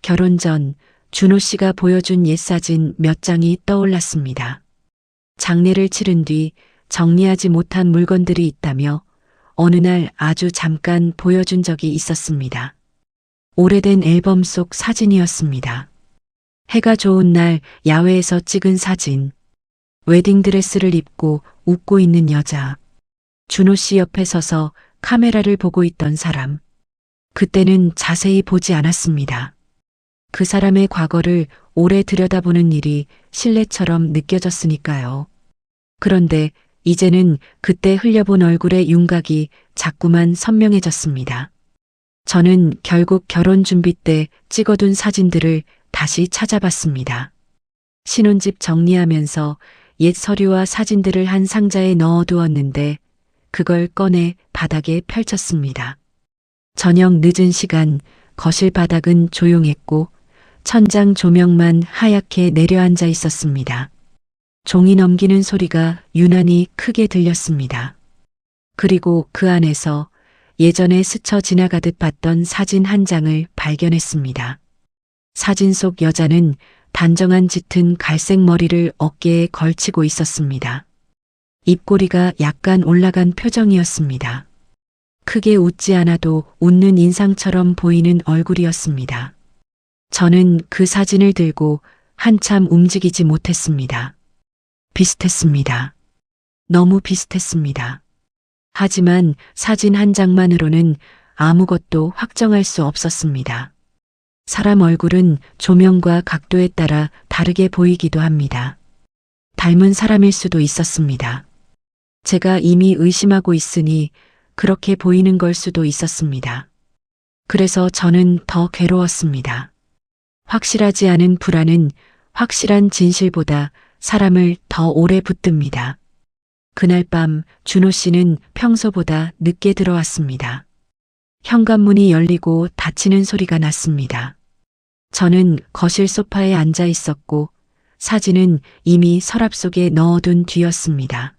결혼 전 준호 씨가 보여준 옛 사진 몇 장이 떠올랐습니다. 장례를 치른 뒤 정리하지 못한 물건들이 있다며 어느 날 아주 잠깐 보여준 적이 있었습니다. 오래된 앨범 속 사진이었습니다. 해가 좋은 날 야외에서 찍은 사진. 웨딩드레스를 입고 웃고 있는 여자. 준호 씨 옆에 서서 카메라를 보고 있던 사람. 그때는 자세히 보지 않았습니다. 그 사람의 과거를 오래 들여다보는 일이 신뢰처럼 느껴졌으니까요. 그런데 이제는 그때 흘려본 얼굴의 윤곽이 자꾸만 선명해졌습니다. 저는 결국 결혼 준비 때 찍어둔 사진들을 다시 찾아봤습니다. 신혼집 정리하면서 옛 서류와 사진들을 한 상자에 넣어두었는데 그걸 꺼내 바닥에 펼쳤습니다. 저녁 늦은 시간 거실 바닥은 조용했고 천장 조명만 하얗게 내려앉아 있었습니다. 종이 넘기는 소리가 유난히 크게 들렸습니다. 그리고 그 안에서 예전에 스쳐 지나가듯 봤던 사진 한 장을 발견했습니다. 사진 속 여자는 단정한 짙은 갈색 머리를 어깨에 걸치고 있었습니다. 입꼬리가 약간 올라간 표정이었습니다. 크게 웃지 않아도 웃는 인상처럼 보이는 얼굴이었습니다. 저는 그 사진을 들고 한참 움직이지 못했습니다. 비슷했습니다. 너무 비슷했습니다. 하지만 사진 한 장만으로는 아무것도 확정할 수 없었습니다. 사람 얼굴은 조명과 각도에 따라 다르게 보이기도 합니다. 닮은 사람일 수도 있었습니다. 제가 이미 의심하고 있으니 그렇게 보이는 걸 수도 있었습니다. 그래서 저는 더 괴로웠습니다. 확실하지 않은 불안은 확실한 진실보다 사람을 더 오래 붙듭니다. 그날 밤 준호 씨는 평소보다 늦게 들어왔습니다. 현관문이 열리고 닫히는 소리가 났습니다. 저는 거실 소파에 앉아 있었고 사진은 이미 서랍 속에 넣어둔 뒤였습니다.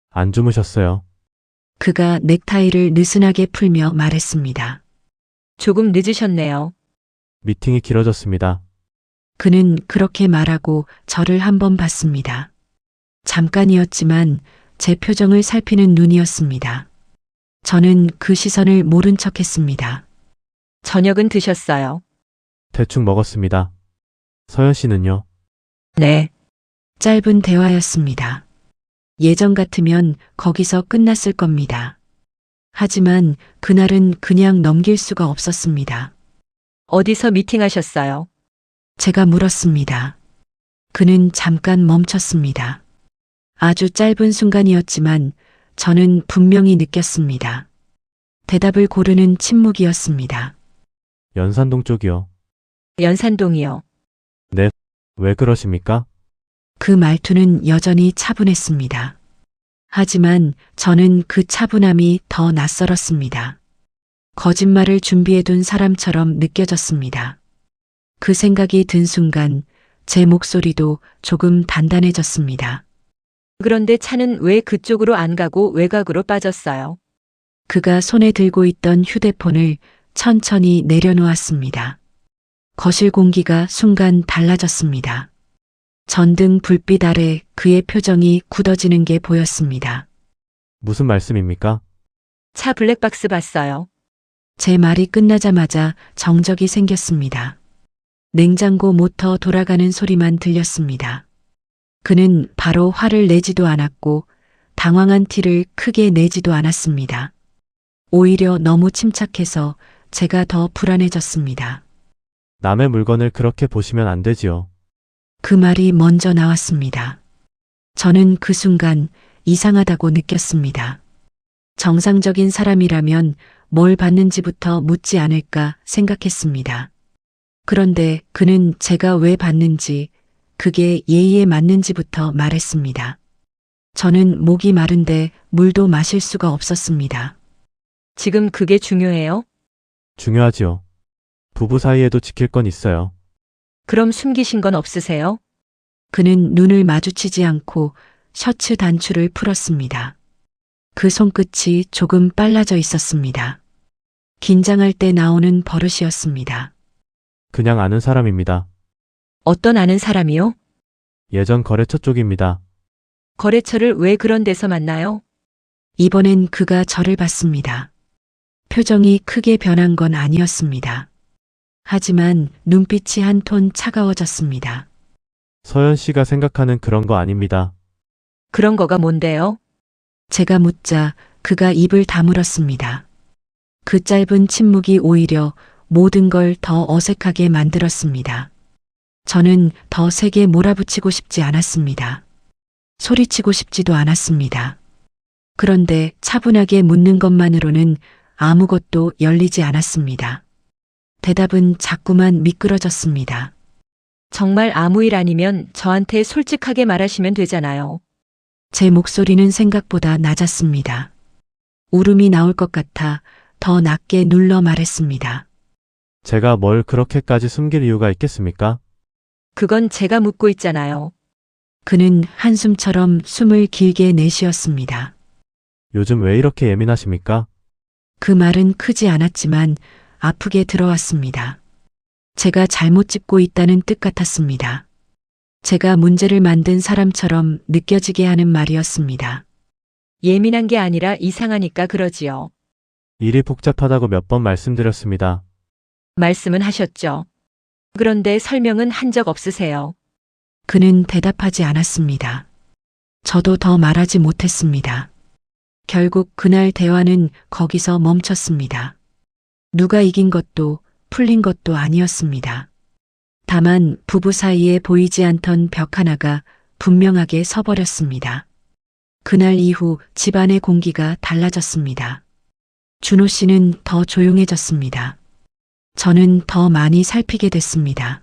안 주무셨어요? 그가 넥타이를 느슨하게 풀며 말했습니다. 조금 늦으셨네요. 미팅이 길어졌습니다. 그는 그렇게 말하고 저를 한번 봤습니다. 잠깐이었지만 제 표정을 살피는 눈이었습니다. 저는 그 시선을 모른 척했습니다. 저녁은 드셨어요? 대충 먹었습니다. 서연 씨는요? 네. 짧은 대화였습니다. 예전 같으면 거기서 끝났을 겁니다. 하지만 그날은 그냥 넘길 수가 없었습니다. 어디서 미팅하셨어요? 제가 물었습니다. 그는 잠깐 멈췄습니다. 아주 짧은 순간이었지만 저는 분명히 느꼈습니다. 대답을 고르는 침묵이었습니다. 연산동 쪽이요. 연산동이요. 왜 그러십니까? 그 말투는 여전히 차분했습니다. 하지만 저는 그 차분함이 더 낯설었습니다. 거짓말을 준비해둔 사람처럼 느껴졌습니다. 그 생각이 든 순간 제 목소리도 조금 단단해졌습니다. 그런데 차는 왜 그쪽으로 안 가고 외곽으로 빠졌어요? 그가 손에 들고 있던 휴대폰을 천천히 내려놓았습니다. 거실 공기가 순간 달라졌습니다. 전등 불빛 아래 그의 표정이 굳어지는 게 보였습니다. 무슨 말씀입니까? 차 블랙박스 봤어요. 제 말이 끝나자마자 정적이 생겼습니다. 냉장고 모터 돌아가는 소리만 들렸습니다. 그는 바로 화를 내지도 않았고 당황한 티를 크게 내지도 않았습니다. 오히려 너무 침착해서 제가 더 불안해졌습니다. 남의 물건을 그렇게 보시면 안 되지요. 그 말이 먼저 나왔습니다. 저는 그 순간 이상하다고 느꼈습니다. 정상적인 사람이라면 뭘 봤는지부터 묻지 않을까 생각했습니다. 그런데 그는 제가 왜 봤는지, 그게 예의에 맞는지부터 말했습니다. 저는 목이 마른데 물도 마실 수가 없었습니다. 지금 그게 중요해요? 중요하지요. 부부 사이에도 지킬 건 있어요. 그럼 숨기신 건 없으세요? 그는 눈을 마주치지 않고 셔츠 단추를 풀었습니다. 그 손끝이 조금 빨라져 있었습니다. 긴장할 때 나오는 버릇이었습니다. 그냥 아는 사람입니다. 어떤 아는 사람이요? 예전 거래처 쪽입니다. 거래처를 왜 그런 데서 만나요? 이번엔 그가 저를 봤습니다. 표정이 크게 변한 건 아니었습니다. 하지만 눈빛이 한 톤 차가워졌습니다. 서연 씨가 생각하는 그런 거 아닙니다. 그런 거가 뭔데요? 제가 묻자 그가 입을 다물었습니다. 그 짧은 침묵이 오히려 모든 걸 더 어색하게 만들었습니다. 저는 더 세게 몰아붙이고 싶지 않았습니다. 소리치고 싶지도 않았습니다. 그런데 차분하게 묻는 것만으로는 아무것도 열리지 않았습니다. 대답은 자꾸만 미끄러졌습니다. 정말 아무 일 아니면 저한테 솔직하게 말하시면 되잖아요. 제 목소리는 생각보다 낮았습니다. 울음이 나올 것 같아 더 낮게 눌러 말했습니다. 제가 뭘 그렇게까지 숨길 이유가 있겠습니까? 그건 제가 묻고 있잖아요. 그는 한숨처럼 숨을 길게 내쉬었습니다. 요즘 왜 이렇게 예민하십니까? 그 말은 크지 않았지만 아프게 들어왔습니다. 제가 잘못 짚고 있다는 뜻 같았습니다. 제가 문제를 만든 사람처럼 느껴지게 하는 말이었습니다. 예민한 게 아니라 이상하니까 그러지요. 일이 복잡하다고 몇 번 말씀드렸습니다. 말씀은 하셨죠. 그런데 설명은 한 적 없으세요. 그는 대답하지 않았습니다. 저도 더 말하지 못했습니다. 결국 그날 대화는 거기서 멈췄습니다. 누가 이긴 것도 풀린 것도 아니었습니다. 다만 부부 사이에 보이지 않던 벽 하나가 분명하게 서버렸습니다. 그날 이후 집안의 공기가 달라졌습니다. 준호 씨는 더 조용해졌습니다. 저는 더 많이 살피게 됐습니다.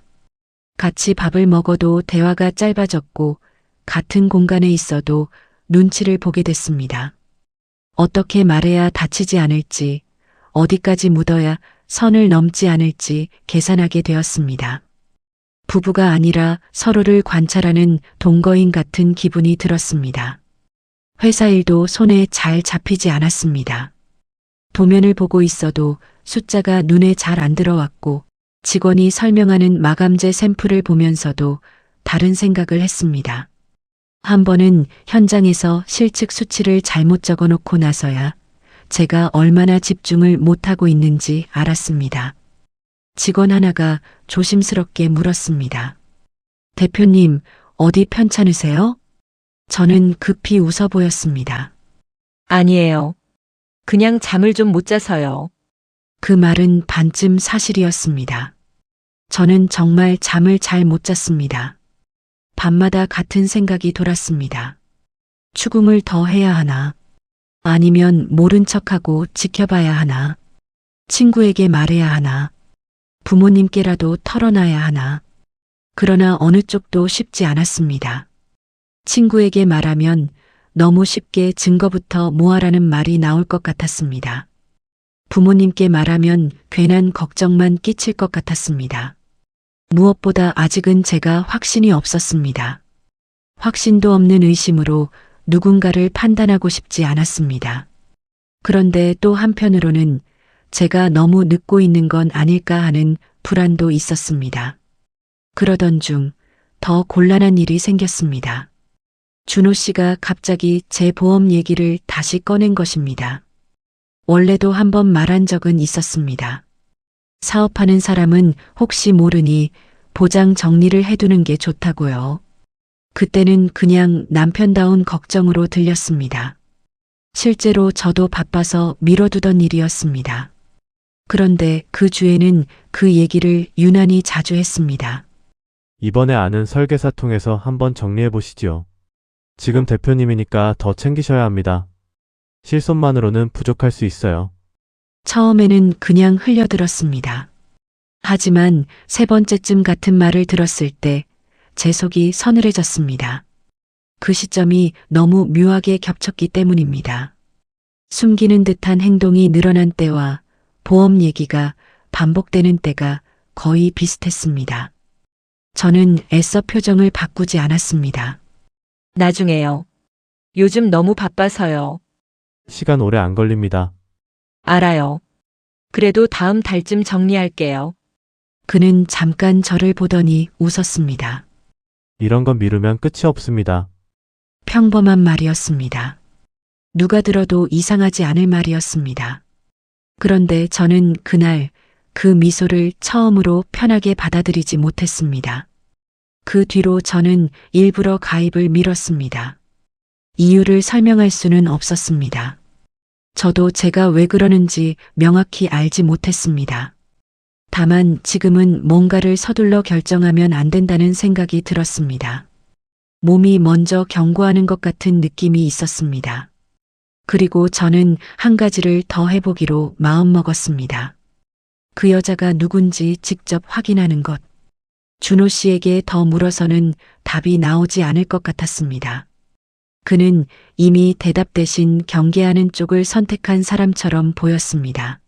같이 밥을 먹어도 대화가 짧아졌고 같은 공간에 있어도 눈치를 보게 됐습니다. 어떻게 말해야 다치지 않을지, 어디까지 묻어야 선을 넘지 않을지 계산하게 되었습니다. 부부가 아니라 서로를 관찰하는 동거인 같은 기분이 들었습니다. 회사 일도 손에 잘 잡히지 않았습니다. 도면을 보고 있어도 숫자가 눈에 잘 안 들어왔고 직원이 설명하는 마감제 샘플을 보면서도 다른 생각을 했습니다. 한 번은 현장에서 실측 수치를 잘못 적어 놓고 나서야 제가 얼마나 집중을 못하고 있는지 알았습니다. 직원 하나가 조심스럽게 물었습니다. 대표님, 어디 편찮으세요? 저는 급히 웃어 보였습니다. 아니에요. 그냥 잠을 좀 못 자서요. 그 말은 반쯤 사실이었습니다. 저는 정말 잠을 잘 못 잤습니다. 밤마다 같은 생각이 돌았습니다. 추궁을 더 해야 하나? 아니면 모른 척하고 지켜봐야 하나? 친구에게 말해야 하나? 부모님께라도 털어놔야 하나? 그러나 어느 쪽도 쉽지 않았습니다. 친구에게 말하면 너무 쉽게 증거부터 모아라는 말이 나올 것 같았습니다. 부모님께 말하면 괜한 걱정만 끼칠 것 같았습니다. 무엇보다 아직은 제가 확신이 없었습니다. 확신도 없는 의심으로 누군가를 판단하고 싶지 않았습니다. 그런데 또 한편으로는 제가 너무 늦고 있는 건 아닐까 하는 불안도 있었습니다. 그러던 중 더 곤란한 일이 생겼습니다. 준호 씨가 갑자기 제 보험 얘기를 다시 꺼낸 것입니다. 원래도 한번 말한 적은 있었습니다. 사업하는 사람은 혹시 모르니 보장 정리를 해두는 게 좋다고요. 그때는 그냥 남편다운 걱정으로 들렸습니다. 실제로 저도 바빠서 미뤄두던 일이었습니다. 그런데 그 주에는 그 얘기를 유난히 자주 했습니다. 이번에 아는 설계사 통해서 한번 정리해 보시지요. 지금 대표님이니까 더 챙기셔야 합니다. 실손만으로는 부족할 수 있어요. 처음에는 그냥 흘려들었습니다. 하지만 세 번째쯤 같은 말을 들었을 때 제 속이 서늘해졌습니다. 그 시점이 너무 묘하게 겹쳤기 때문입니다. 숨기는 듯한 행동이 늘어난 때와 보험 얘기가 반복되는 때가 거의 비슷했습니다. 저는 애써 표정을 바꾸지 않았습니다. 나중에요. 요즘 너무 바빠서요. 시간 오래 안 걸립니다. 알아요. 그래도 다음 달쯤 정리할게요. 그는 잠깐 저를 보더니 웃었습니다. 이런 건 미루면 끝이 없습니다. 평범한 말이었습니다. 누가 들어도 이상하지 않을 말이었습니다. 그런데 저는 그날 그 미소를 처음으로 편하게 받아들이지 못했습니다. 그 뒤로 저는 일부러 가입을 미뤘습니다. 이유를 설명할 수는 없었습니다. 저도 제가 왜 그러는지 명확히 알지 못했습니다. 다만 지금은 뭔가를 서둘러 결정하면 안 된다는 생각이 들었습니다. 몸이 먼저 경고하는 것 같은 느낌이 있었습니다. 그리고 저는 한 가지를 더 해보기로 마음먹었습니다. 그 여자가 누군지 직접 확인하는 것. 준호 씨에게 더 물어서는 답이 나오지 않을 것 같았습니다. 그는 이미 대답 대신 경계하는 쪽을 선택한 사람처럼 보였습니다.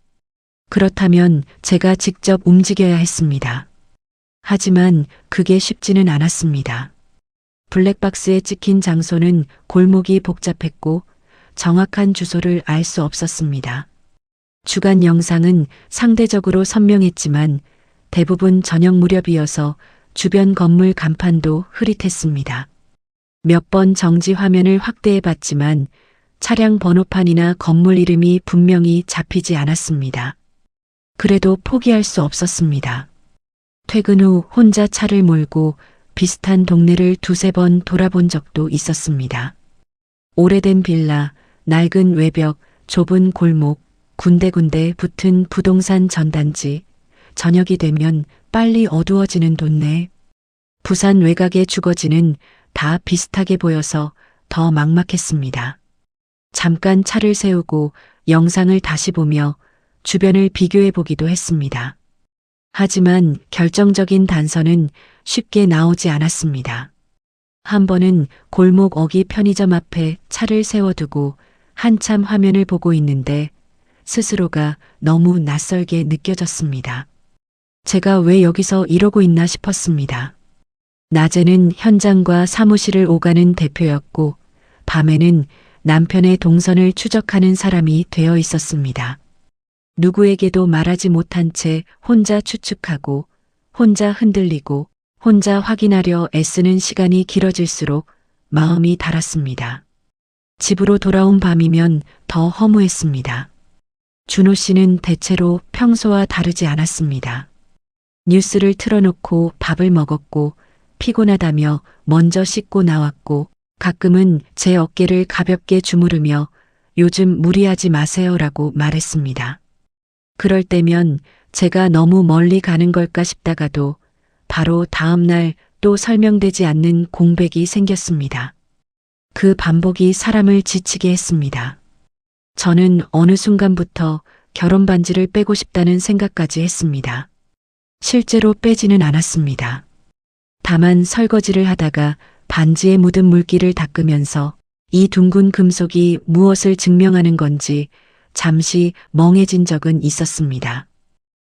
그렇다면 제가 직접 움직여야 했습니다. 하지만 그게 쉽지는 않았습니다. 블랙박스에 찍힌 장소는 골목이 복잡했고 정확한 주소를 알 수 없었습니다. 주간 영상은 상대적으로 선명했지만 대부분 저녁 무렵이어서 주변 건물 간판도 흐릿했습니다. 몇 번 정지 화면을 확대해 봤지만 차량 번호판이나 건물 이름이 분명히 잡히지 않았습니다. 그래도 포기할 수 없었습니다. 퇴근 후 혼자 차를 몰고 비슷한 동네를 두세 번 돌아본 적도 있었습니다. 오래된 빌라, 낡은 외벽, 좁은 골목, 군데군데 붙은 부동산 전단지, 저녁이 되면 빨리 어두워지는 동네. 부산 외곽의 주거지는 다 비슷하게 보여서 더 막막했습니다. 잠깐 차를 세우고 영상을 다시 보며 주변을 비교해 보기도 했습니다. 하지만 결정적인 단서는 쉽게 나오지 않았습니다. 한 번은 골목 어기 편의점 앞에 차를 세워두고 한참 화면을 보고 있는데 스스로가 너무 낯설게 느껴졌습니다. 제가 왜 여기서 이러고 있나 싶었습니다. 낮에는 현장과 사무실을 오가는 대표였고 밤에는 남편의 동선을 추적하는 사람이 되어 있었습니다. 누구에게도 말하지 못한 채 혼자 추측하고 혼자 흔들리고 혼자 확인하려 애쓰는 시간이 길어질수록 마음이 달았습니다. 집으로 돌아온 밤이면 더 허무했습니다. 준호 씨는 대체로 평소와 다르지 않았습니다. 뉴스를 틀어놓고 밥을 먹었고 피곤하다며 먼저 씻고 나왔고 가끔은 제 어깨를 가볍게 주무르며 요즘 무리하지 마세요라고 말했습니다. 그럴 때면 제가 너무 멀리 가는 걸까 싶다가도 바로 다음 날 또 설명되지 않는 공백이 생겼습니다. 그 반복이 사람을 지치게 했습니다. 저는 어느 순간부터 결혼 반지를 빼고 싶다는 생각까지 했습니다. 실제로 빼지는 않았습니다. 다만 설거지를 하다가 반지에 묻은 물기를 닦으면서 이 둥근 금속이 무엇을 증명하는 건지 잠시 멍해진 적은 있었습니다.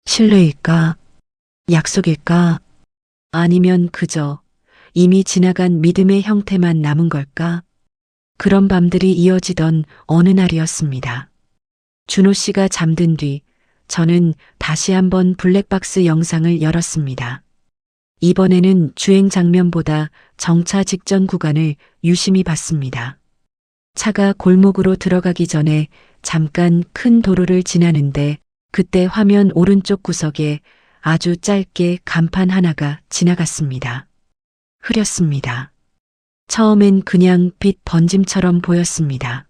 신뢰일까? 약속일까? 아니면 그저 이미 지나간 믿음의 형태만 남은 걸까? 그런 밤들이 이어지던 어느 날이었습니다. 준호 씨가 잠든 뒤 저는 다시 한번 블랙박스 영상을 열었습니다. 이번에는 주행 장면보다 정차 직전 구간을 유심히 봤습니다. 차가 골목으로 들어가기 전에 잠깐 큰 도로를 지나는데 그때 화면 오른쪽 구석에 아주 짧게 간판 하나가 지나갔습니다. 흐렸습니다. 처음엔 그냥 빛 번짐처럼 보였습니다.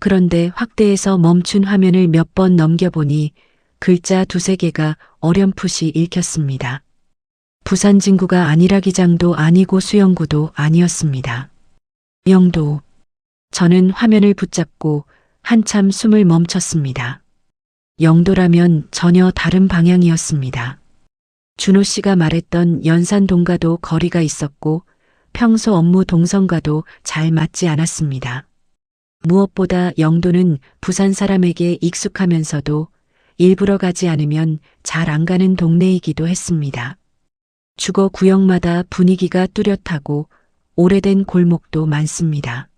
그런데 확대해서 멈춘 화면을 몇 번 넘겨보니 글자 두세 개가 어렴풋이 읽혔습니다. 부산 진구가 아니라 기장도 아니고 수영구도 아니었습니다. 영도. 저는 화면을 붙잡고 한참 숨을 멈췄습니다. 영도라면 전혀 다른 방향이었습니다. 준호 씨가 말했던 연산동과도 거리가 있었고 평소 업무 동선과도 잘 맞지 않았습니다. 무엇보다 영도는 부산 사람에게 익숙하면서도 일부러 가지 않으면 잘 안 가는 동네이기도 했습니다. 주거 구역마다 분위기가 뚜렷하고 오래된 골목도 많습니다.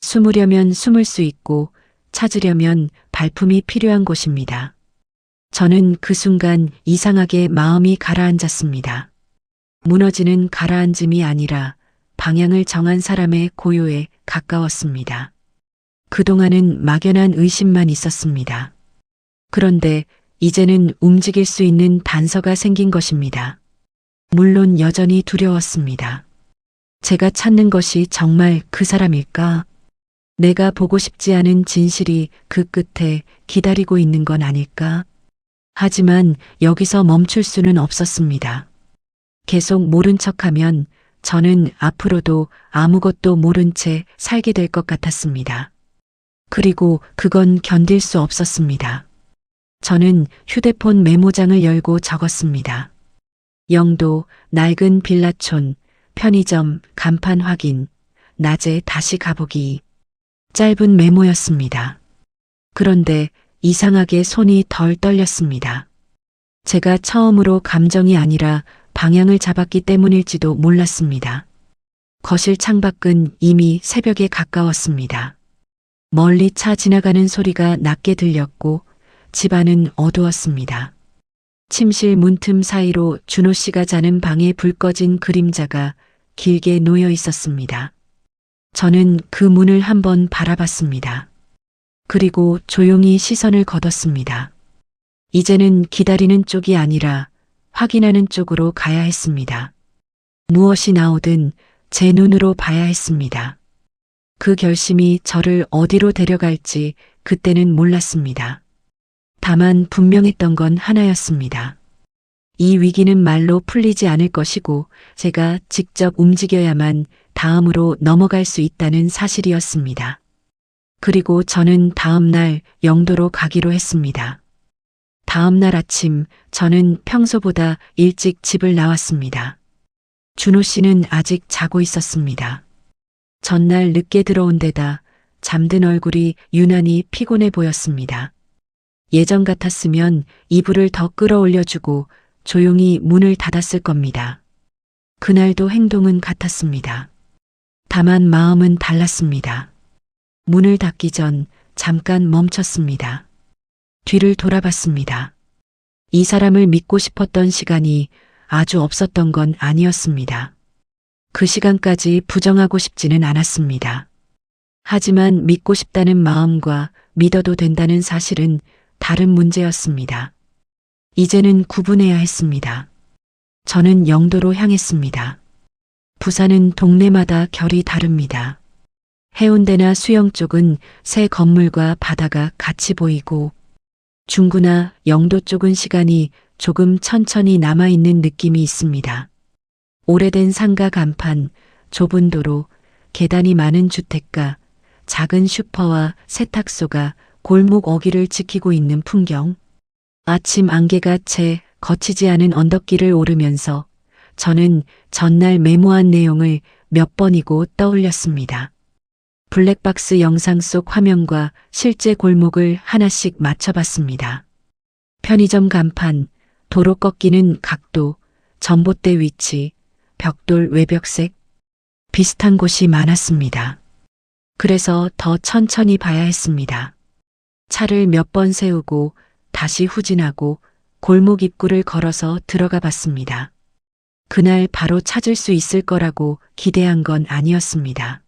숨으려면 숨을 수 있고 찾으려면 발품이 필요한 곳입니다. 저는 그 순간 이상하게 마음이 가라앉았습니다. 무너지는 가라앉음이 아니라 방향을 정한 사람의 고요에 가까웠습니다. 그동안은 막연한 의심만 있었습니다. 그런데 이제는 움직일 수 있는 단서가 생긴 것입니다. 물론 여전히 두려웠습니다. 제가 찾는 것이 정말 그 사람일까? 내가 보고 싶지 않은 진실이 그 끝에 기다리고 있는 건 아닐까? 하지만 여기서 멈출 수는 없었습니다. 계속 모른 척하면 저는 앞으로도 아무것도 모른 채 살게 될 것 같았습니다. 그리고 그건 견딜 수 없었습니다. 저는 휴대폰 메모장을 열고 적었습니다. 영도, 낡은 빌라촌, 편의점, 간판 확인, 낮에 다시 가보기. 짧은 메모였습니다. 그런데 이상하게 손이 덜 떨렸습니다. 제가 처음으로 감정이 아니라 방향을 잡았기 때문일지도 몰랐습니다. 거실 창밖은 이미 새벽에 가까웠습니다. 멀리 차 지나가는 소리가 낮게 들렸고 집안은 어두웠습니다. 침실 문틈 사이로 준호 씨가 자는 방에 불 꺼진 그림자가 길게 놓여 있었습니다. 저는 그 문을 한번 바라봤습니다. 그리고 조용히 시선을 걷었습니다. 이제는 기다리는 쪽이 아니라 확인하는 쪽으로 가야 했습니다. 무엇이 나오든 제 눈으로 봐야 했습니다. 그 결심이 저를 어디로 데려갈지 그때는 몰랐습니다. 다만 분명했던 건 하나였습니다. 이 위기는 말로 풀리지 않을 것이고 제가 직접 움직여야만 다음으로 넘어갈 수 있다는 사실이었습니다. 그리고 저는 다음 날 영도로 가기로 했습니다. 다음 날 아침 저는 평소보다 일찍 집을 나왔습니다. 준호 씨는 아직 자고 있었습니다. 전날 늦게 들어온 데다 잠든 얼굴이 유난히 피곤해 보였습니다. 예전 같았으면 이불을 더 끌어올려주고 조용히 문을 닫았을 겁니다. 그날도 행동은 같았습니다. 다만 마음은 달랐습니다. 문을 닫기 전 잠깐 멈췄습니다. 뒤를 돌아봤습니다. 이 사람을 믿고 싶었던 시간이 아주 없었던 건 아니었습니다. 그 시간까지 부정하고 싶지는 않았습니다. 하지만 믿고 싶다는 마음과 믿어도 된다는 사실은 다른 문제였습니다. 이제는 구분해야 했습니다. 저는 영도로 향했습니다. 부산은 동네마다 결이 다릅니다. 해운대나 수영 쪽은 새 건물과 바다가 같이 보이고 중구나 영도 쪽은 시간이 조금 천천히 남아있는 느낌이 있습니다. 오래된 상가 간판, 좁은 도로, 계단이 많은 주택가, 작은 슈퍼와 세탁소가 골목 어귀를 지키고 있는 풍경. 아침 안개가 채 거치지 않은 언덕길을 오르면서 저는 전날 메모한 내용을 몇 번이고 떠올렸습니다. 블랙박스 영상 속 화면과 실제 골목을 하나씩 맞춰봤습니다. 편의점 간판, 도로 꺾이는 각도, 전봇대 위치, 벽돌 외벽색, 비슷한 곳이 많았습니다. 그래서 더 천천히 봐야 했습니다. 차를 몇 번 세우고 다시 후진하고 골목 입구를 걸어서 들어가 봤습니다. 그날 바로 찾을 수 있을 거라고 기대한 건 아니었습니다.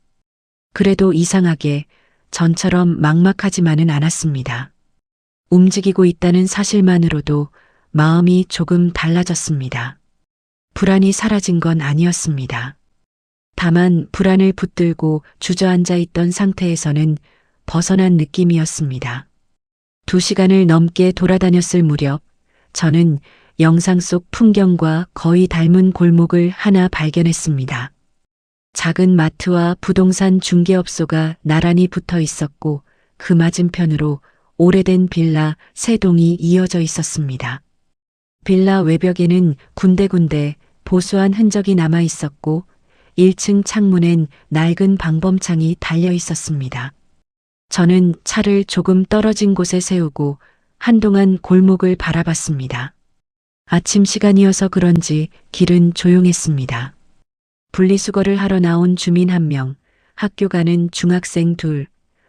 그래도 이상하게 전처럼 막막하지만은 않았습니다. 움직이고 있다는 사실만으로도 마음이 조금 달라졌습니다. 불안이 사라진 건 아니었습니다. 다만 불안을 붙들고 주저앉아 있던 상태에서는 벗어난 느낌이었습니다. 2시간을 넘게 돌아다녔을 무렵 저는 영상 속 풍경과 거의 닮은 골목을 하나 발견했습니다. 작은 마트와 부동산 중개업소가 나란히 붙어 있었고 그 맞은편으로 오래된 빌라 3동이 이어져 있었습니다. 빌라 외벽에는 군데군데 보수한 흔적이 남아 있었고 1층 창문엔 낡은 방범창이 달려 있었습니다. 저는 차를 조금 떨어진 곳에 세우고 한동안 골목을 바라봤습니다. 아침 시간이어서 그런지 길은 조용했습니다. 분리수거를 하러 나온 주민 1명, 학교 가는 중학생 2,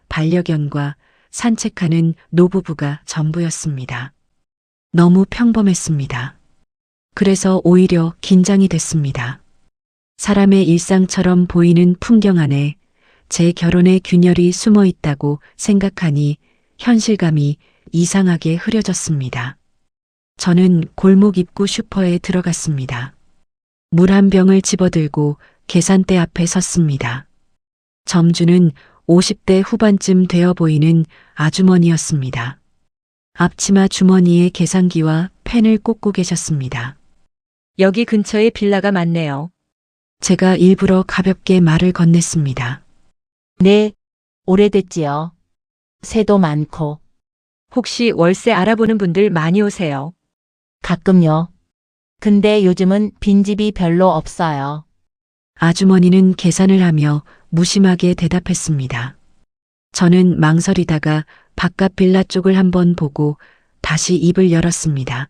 반려견과 산책하는 노부부가 전부였습니다. 너무 평범했습니다. 그래서 오히려 긴장이 됐습니다. 사람의 일상처럼 보이는 풍경 안에 제 결혼의 균열이 숨어 있다고 생각하니 현실감이 이상하게 흐려졌습니다. 저는 골목 입구 슈퍼에 들어갔습니다. 물 한 병을 집어들고 계산대 앞에 섰습니다. 점주는 50대 후반쯤 되어 보이는 아주머니였습니다. 앞치마 주머니에 계산기와 펜을 꽂고 계셨습니다. 여기 근처에 빌라가 많네요. 제가 일부러 가볍게 말을 건넸습니다. 네, 오래됐지요. 새도 많고, 혹시 월세 알아보는 분들 많이 오세요? 가끔요. 근데 요즘은 빈집이 별로 없어요. 아주머니는 계산을 하며 무심하게 대답했습니다. 저는 망설이다가 바깥 빌라 쪽을 한번 보고 다시 입을 열었습니다.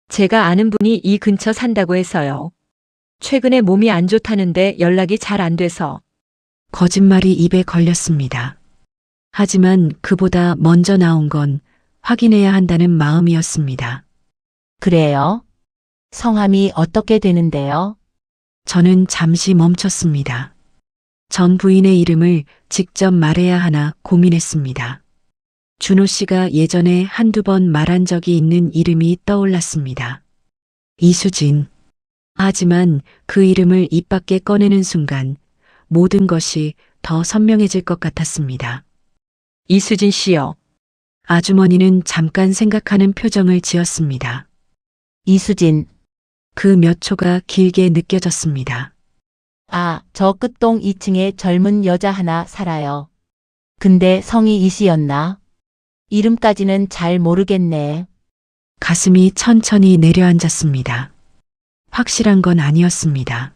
제가 아는 분이 이 근처 산다고 해서요. 최근에 몸이 안 좋다는데 연락이 잘 안 돼서. 거짓말이 입에 걸렸습니다. 하지만 그보다 먼저 나온 건 확인해야 한다는 마음이었습니다. 그래요? 성함이 어떻게 되는데요? 저는 잠시 멈췄습니다. 전 부인의 이름을 직접 말해야 하나 고민했습니다. 준호 씨가 예전에 한두 번 말한 적이 있는 이름이 떠올랐습니다. 이수진. 하지만 그 이름을 입 밖에 꺼내는 순간 모든 것이 더 선명해질 것 같았습니다. 이수진 씨요. 아주머니는 잠깐 생각하는 표정을 지었습니다. 이수진. 그 몇 초가 길게 느껴졌습니다. 아, 저 끝동 2층에 젊은 여자 하나 살아요. 근데 성이 이씨였나? 이름까지는 잘 모르겠네. 가슴이 천천히 내려앉았습니다. 확실한 건 아니었습니다.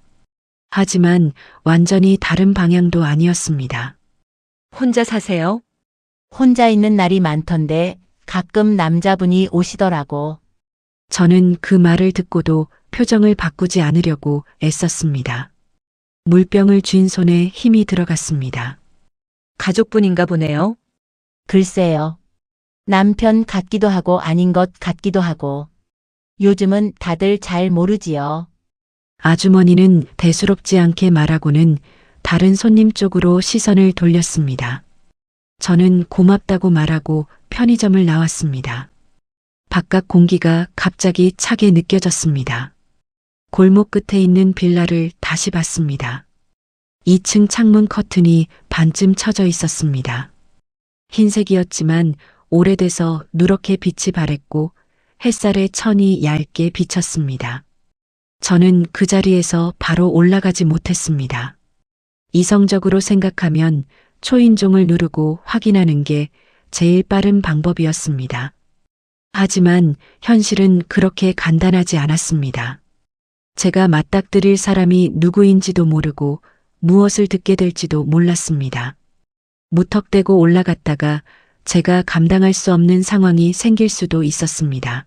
하지만 완전히 다른 방향도 아니었습니다. 혼자 사세요? 혼자 있는 날이 많던데 가끔 남자분이 오시더라고. 저는 그 말을 듣고도 표정을 바꾸지 않으려고 애썼습니다. 물병을 쥔 손에 힘이 들어갔습니다. 가족분인가 보네요. 글쎄요. 남편 같기도 하고 아닌 것 같기도 하고. 요즘은 다들 잘 모르지요. 아주머니는 대수롭지 않게 말하고는 다른 손님 쪽으로 시선을 돌렸습니다. 저는 고맙다고 말하고 편의점을 나왔습니다. 바깥 공기가 갑자기 차게 느껴졌습니다. 골목 끝에 있는 빌라를 다시 봤습니다. 2층 창문 커튼이 반쯤 쳐져 있었습니다. 흰색이었지만 오래돼서 누렇게 빛이 바랬고 햇살의 천이 얇게 비쳤습니다. 저는 그 자리에서 바로 올라가지 못했습니다. 이성적으로 생각하면 초인종을 누르고 확인하는 게 제일 빠른 방법이었습니다. 하지만 현실은 그렇게 간단하지 않았습니다. 제가 맞닥뜨릴 사람이 누구인지도 모르고 무엇을 듣게 될지도 몰랐습니다. 무턱대고 올라갔다가 제가 감당할 수 없는 상황이 생길 수도 있었습니다.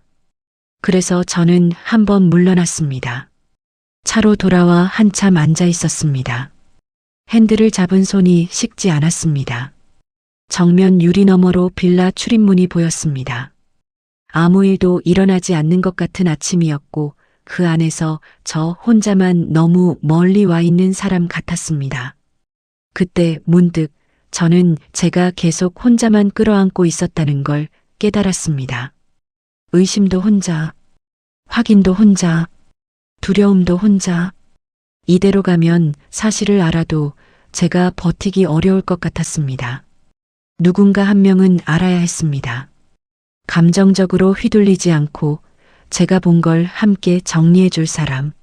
그래서 저는 한번 물러났습니다. 차로 돌아와 한참 앉아 있었습니다. 핸들을 잡은 손이 식지 않았습니다. 정면 유리 너머로 빌라 출입문이 보였습니다. 아무 일도 일어나지 않는 것 같은 아침이었고 그 안에서 저 혼자만 너무 멀리 와 있는 사람 같았습니다. 그때 문득 저는 제가 계속 혼자만 끌어안고 있었다는 걸 깨달았습니다. 의심도 혼자, 확인도 혼자, 두려움도 혼자. 이대로 가면 사실을 알아도 제가 버티기 어려울 것 같았습니다. 누군가 한 명은 알아야 했습니다. 감정적으로 휘둘리지 않고 제가 본 걸 함께 정리해 줄 사람.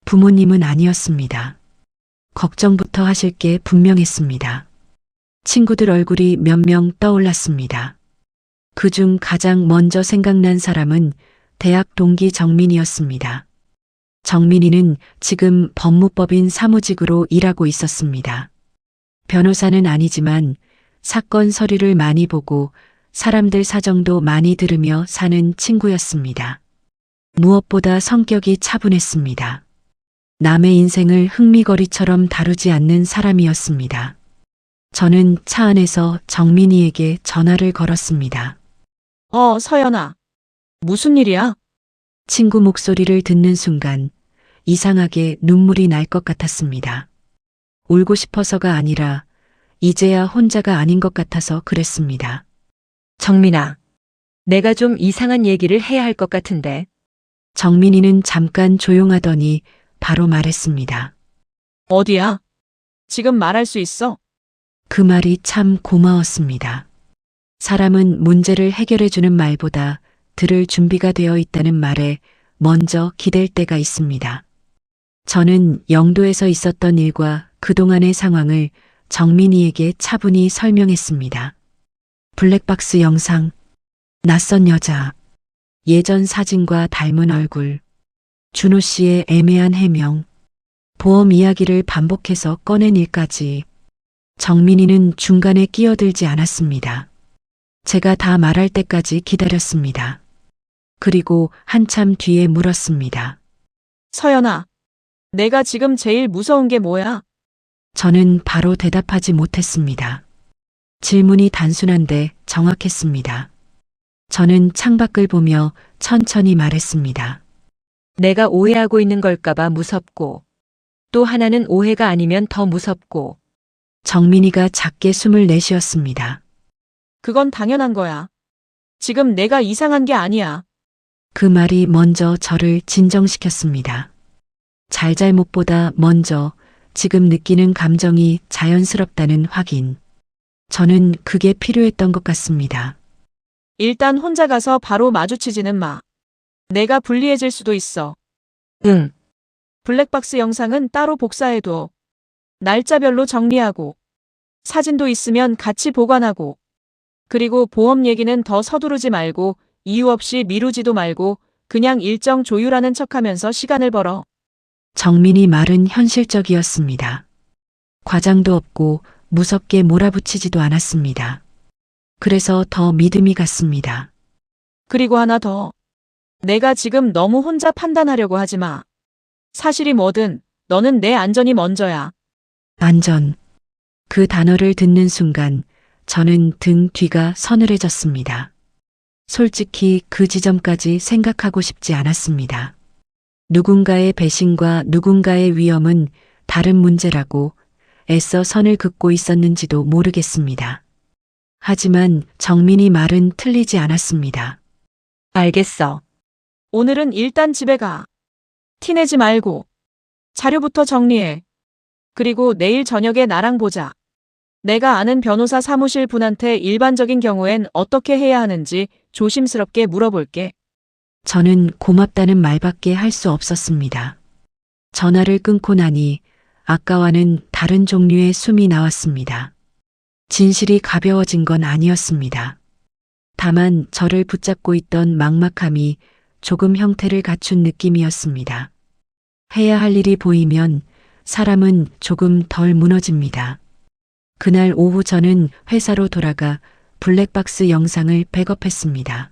부모님은 아니었습니다. 걱정부터 하실 게 분명했습니다. 친구들 얼굴이 몇 명 떠올랐습니다. 그중 가장 먼저 생각난 사람은 대학 동기 정민이었습니다. 정민이는 지금 법무법인 사무직으로 일하고 있었습니다. 변호사는 아니지만 사건 서류를 많이 보고 사람들 사정도 많이 들으며 사는 친구였습니다. 무엇보다 성격이 차분했습니다. 남의 인생을 흥미거리처럼 다루지 않는 사람이었습니다. 저는 차 안에서 정민이에게 전화를 걸었습니다. 서연아. 무슨 일이야? 친구 목소리를 듣는 순간 이상하게 눈물이 날 것 같았습니다. 울고 싶어서가 아니라 이제야 혼자가 아닌 것 같아서 그랬습니다. 정민아, 내가 좀 이상한 얘기를 해야 할 것 같은데. 정민이는 잠깐 조용하더니 바로 말했습니다. 어디야? 지금 말할 수 있어? 그 말이 참 고마웠습니다. 사람은 문제를 해결해주는 말보다 들을 준비가 되어 있다는 말에 먼저 기댈 때가 있습니다. 저는 영도에서 있었던 일과 그동안의 상황을 정민이에게 차분히 설명했습니다. 블랙박스 영상, 낯선 여자, 예전 사진과 닮은 얼굴, 준호 씨의 애매한 해명, 보험 이야기를 반복해서 꺼낸 일까지. 정민이는 중간에 끼어들지 않았습니다. 제가 다 말할 때까지 기다렸습니다. 그리고 한참 뒤에 물었습니다. 서연아. 내가 지금 제일 무서운 게 뭐야? 저는 바로 대답하지 못했습니다. 질문이 단순한데 정확했습니다. 저는 창밖을 보며 천천히 말했습니다. 내가 오해하고 있는 걸까봐 무섭고, 또 하나는 오해가 아니면 더 무섭고. 정민이가 작게 숨을 내쉬었습니다. 그건 당연한 거야. 지금 내가 이상한 게 아니야. 그 말이 먼저 저를 진정시켰습니다. 잘잘못보다 먼저 지금 느끼는 감정이 자연스럽다는 확인. 저는 그게 필요했던 것 같습니다. 일단 혼자 가서 바로 마주치지는 마. 내가 불리해질 수도 있어. 응, 블랙박스 영상은 따로 복사해둬. 날짜별로 정리하고. 사진도 있으면 같이 보관하고. 그리고 보험 얘기는 더 서두르지 말고 이유 없이 미루지도 말고 그냥 일정 조율하는 척하면서 시간을 벌어. 정민이 말은 현실적이었습니다. 과장도 없고 무섭게 몰아붙이지도 않았습니다. 그래서 더 믿음이 갔습니다. 그리고 하나 더. 내가 지금 너무 혼자 판단하려고 하지 마. 사실이 뭐든 너는 내 안전이 먼저야. 안전. 그 단어를 듣는 순간 저는 등 뒤가 서늘해졌습니다. 솔직히 그 지점까지 생각하고 싶지 않았습니다. 누군가의 배신과 누군가의 위험은 다른 문제라고 애써 선을 긋고 있었는지도 모르겠습니다. 하지만 정민이 말은 틀리지 않았습니다. 알겠어. 오늘은 일단 집에 가. 티내지 말고. 자료부터 정리해. 그리고 내일 저녁에 나랑 보자. 내가 아는 변호사 사무실 분한테 일반적인 경우엔 어떻게 해야 하는지 조심스럽게 물어볼게. 저는 고맙다는 말밖에 할 수 없었습니다. 전화를 끊고 나니 아까와는 다른 종류의 숨이 나왔습니다. 진실이 가벼워진 건 아니었습니다. 다만 저를 붙잡고 있던 막막함이 조금 형태를 갖춘 느낌이었습니다. 해야 할 일이 보이면 사람은 조금 덜 무너집니다. 그날 오후 저는 회사로 돌아가 블랙박스 영상을 백업했습니다.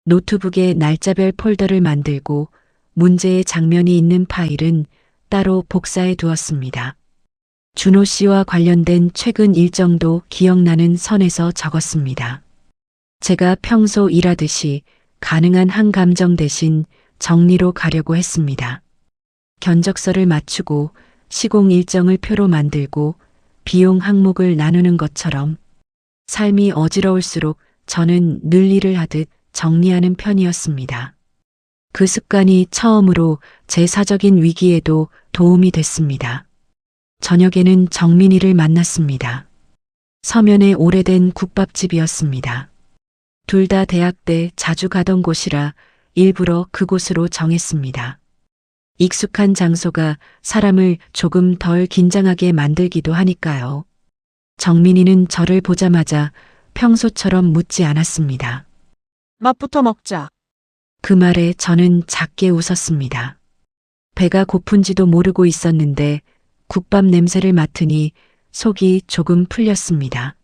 노트북에 날짜별 폴더를 만들고 문제의 장면이 있는 파일은 따로 복사해 두었습니다. 준호 씨와 관련된 최근 일정도 기억나는 선에서 적었습니다. 제가 평소 일하듯이 가능한 한 감정 대신 정리로 가려고 했습니다. 견적서를 맞추고 시공 일정을 표로 만들고 비용 항목을 나누는 것처럼 삶이 어지러울수록 저는 늘 일을 하듯 정리하는 편이었습니다. 그 습관이 처음으로 제 사적인 위기에도 도움이 됐습니다. 저녁에는 정민이를 만났습니다. 서면에 오래된 국밥집이었습니다. 둘 다 대학 때 자주 가던 곳이라 일부러 그곳으로 정했습니다. 익숙한 장소가 사람을 조금 덜 긴장하게 만들기도 하니까요. 정민이는 저를 보자마자 평소처럼 묻지 않았습니다. 맛부터 먹자. 그 말에 저는 작게 웃었습니다. 배가 고픈지도 모르고 있었는데 국밥 냄새를 맡으니 속이 조금 풀렸습니다.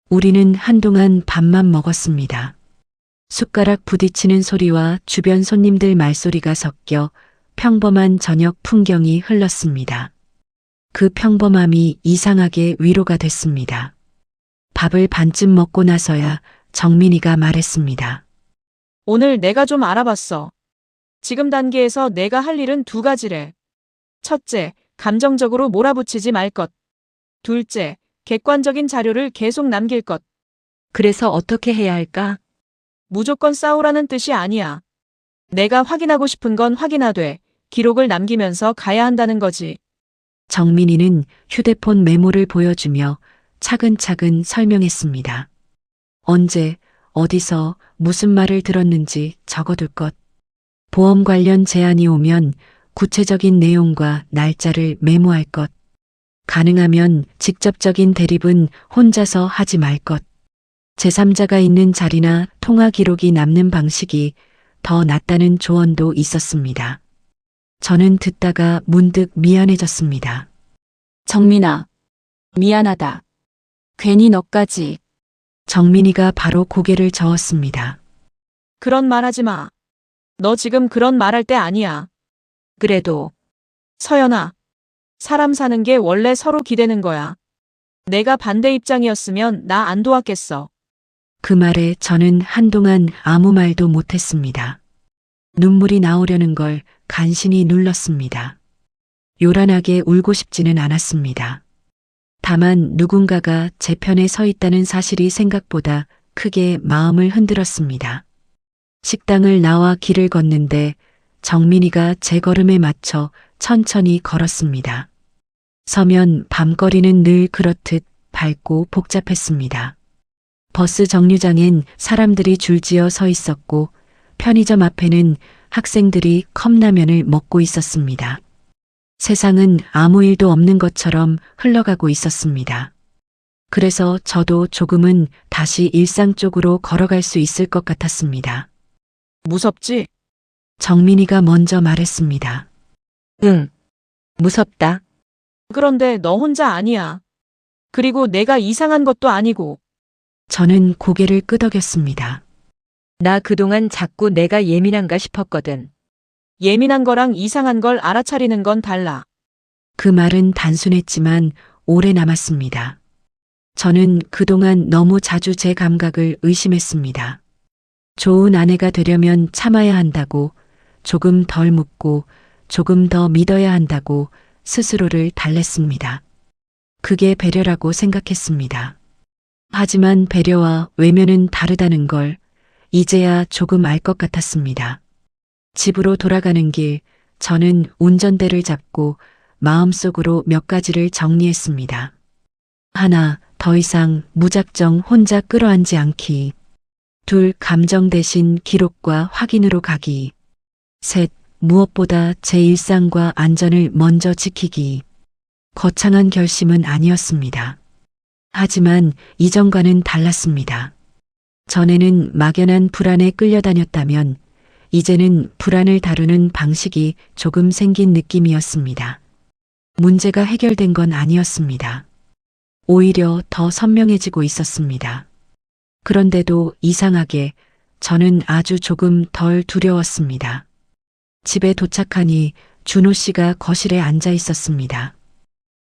우리는 한동안 밥만 먹었습니다. 숟가락 부딪히는 소리와 주변 손님들 말소리가 섞여 평범한 저녁 풍경이 흘렀습니다. 그 평범함이 이상하게 위로가 됐습니다. 밥을 반쯤 먹고 나서야 정민이가 말했습니다. 오늘 내가 좀 알아봤어. 지금 단계에서 내가 할 일은 두 가지래. 첫째, 감정적으로 몰아붙이지 말 것. 둘째, 객관적인 자료를 계속 남길 것. 그래서 어떻게 해야 할까? 무조건 싸우라는 뜻이 아니야. 내가 확인하고 싶은 건 확인하되 기록을 남기면서 가야 한다는 거지. 정민이는 휴대폰 메모를 보여주며 차근차근 설명했습니다. 언제, 어디서, 무슨 말을 들었는지 적어둘 것. 보험 관련 제안이 오면 구체적인 내용과 날짜를 메모할 것. 가능하면 직접적인 대립은 혼자서 하지 말 것. 제3자가 있는 자리나 통화 기록이 남는 방식이 더 낫다는 조언도 있었습니다. 저는 듣다가 문득 미안해졌습니다. 정민아, 미안하다. 괜히 너까지. 정민이가 바로 고개를 저었습니다. 그런 말 하지 마. 너 지금 그런 말 할 때 아니야. 그래도 서연아. 사람 사는 게 원래 서로 기대는 거야. 내가 반대 입장이었으면 나 안 도왔겠어. 그 말에 저는 한동안 아무 말도 못했습니다. 눈물이 나오려는 걸 간신히 눌렀습니다. 요란하게 울고 싶지는 않았습니다. 다만 누군가가 제 편에 서 있다는 사실이 생각보다 크게 마음을 흔들었습니다. 식당을 나와 길을 걷는데 정민이가 제 걸음에 맞춰 천천히 걸었습니다. 서면 밤거리는 늘 그렇듯 밝고 복잡했습니다. 버스 정류장엔 사람들이 줄지어 서 있었고 편의점 앞에는 학생들이 컵라면을 먹고 있었습니다. 세상은 아무 일도 없는 것처럼 흘러가고 있었습니다. 그래서 저도 조금은 다시 일상 쪽으로 걸어갈 수 있을 것 같았습니다. 무섭지? 정민이가 먼저 말했습니다. 응. 무섭다. 그런데 너 혼자 아니야. 그리고 내가 이상한 것도 아니고. 저는 고개를 끄덕였습니다. 나 그동안 자꾸 내가 예민한가 싶었거든. 예민한 거랑 이상한 걸 알아차리는 건 달라. 그 말은 단순했지만 오래 남았습니다. 저는 그동안 너무 자주 제 감각을 의심했습니다. 좋은 아내가 되려면 참아야 한다고, 조금 덜 묻고, 조금 더 믿어야 한다고 스스로를 달랬습니다. 그게 배려라고 생각했습니다. 하지만 배려와 외면은 다르다는 걸 이제야 조금 알 것 같았습니다. 집으로 돌아가는 길, 저는 운전대를 잡고 마음속으로 몇 가지를 정리했습니다. 하나, 더 이상 무작정 혼자 끌어안지 않기. 둘, 감정 대신 기록과 확인으로 가기. 셋, 무엇보다 제 일상과 안전을 먼저 지키기. 거창한 결심은 아니었습니다. 하지만 이전과는 달랐습니다. 전에는 막연한 불안에 끌려다녔다면 이제는 불안을 다루는 방식이 조금 생긴 느낌이었습니다. 문제가 해결된 건 아니었습니다. 오히려 더 선명해지고 있었습니다. 그런데도 이상하게 저는 아주 조금 덜 두려웠습니다. 집에 도착하니 준호 씨가 거실에 앉아 있었습니다.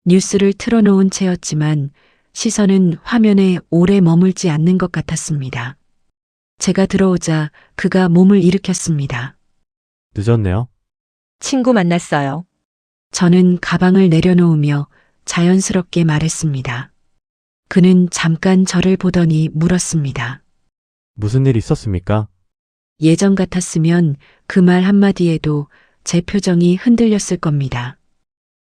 뉴스를 틀어놓은 채였지만 시선은 화면에 오래 머물지 않는 것 같았습니다. 제가 들어오자 그가 몸을 일으켰습니다. 늦었네요. 친구 만났어요. 저는 가방을 내려놓으며 자연스럽게 말했습니다. 그는 잠깐 저를 보더니 물었습니다. 무슨 일 있었습니까? 예전 같았으면 그 말 한마디에도 제 표정이 흔들렸을 겁니다.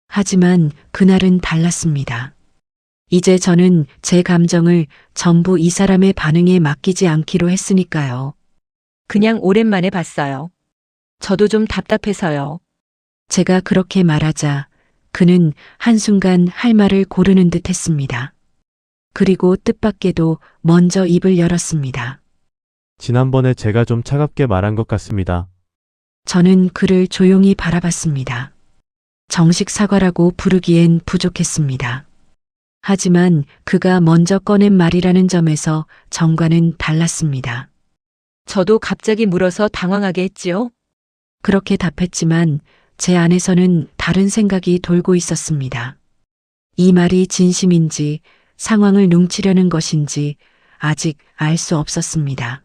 하지만 그날은 달랐습니다. 이제 저는 제 감정을 전부 이 사람의 반응에 맡기지 않기로 했으니까요. 그냥 오랜만에 봤어요. 저도 좀 답답해서요. 제가 그렇게 말하자 그는 한순간 할 말을 고르는 듯 했습니다. 그리고 뜻밖에도 먼저 입을 열었습니다. 지난번에 제가 좀 차갑게 말한 것 같습니다. 저는 그를 조용히 바라봤습니다. 정식 사과라고 부르기엔 부족했습니다. 하지만 그가 먼저 꺼낸 말이라는 점에서 정과는 달랐습니다. 저도 갑자기 물어서 당황하게 했지요. 그렇게 답했지만 제 안에서는 다른 생각이 돌고 있었습니다. 이 말이 진심인지 상황을 뭉치려는 것인지 아직 알 수 없었습니다.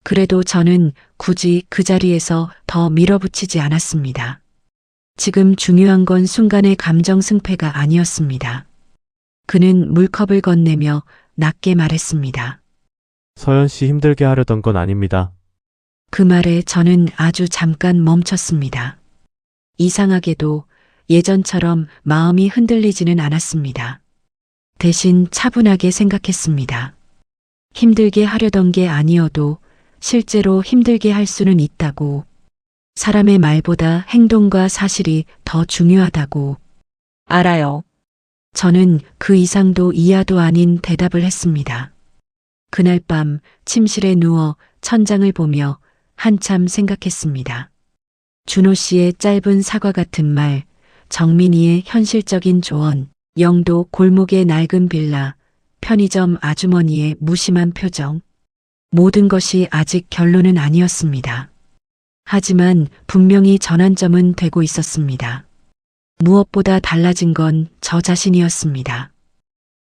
그래도 저는 굳이 그 자리에서 더 밀어붙이지 않았습니다. 지금 중요한 건 순간의 감정 승패가 아니었습니다. 그는 물컵을 건네며 낮게 말했습니다. 서연 씨 힘들게 하려던 건 아닙니다. 그 말에 저는 아주 잠깐 멈췄습니다. 이상하게도 예전처럼 마음이 흔들리지는 않았습니다. 대신 차분하게 생각했습니다. 힘들게 하려던 게 아니어도 실제로 힘들게 할 수는 있다고. 사람의 말보다 행동과 사실이 더 중요하다고. 알아요. 저는 그 이상도 이하도 아닌 대답을 했습니다. 그날 밤 침실에 누워 천장을 보며 한참 생각했습니다. 준호 씨의 짧은 사과 같은 말, 정민이의 현실적인 조언, 영도 골목의 낡은 빌라, 편의점 아주머니의 무심한 표정. 모든 것이 아직 결론은 아니었습니다. 하지만 분명히 전환점은 되고 있었습니다. 무엇보다 달라진 건 저 자신이었습니다.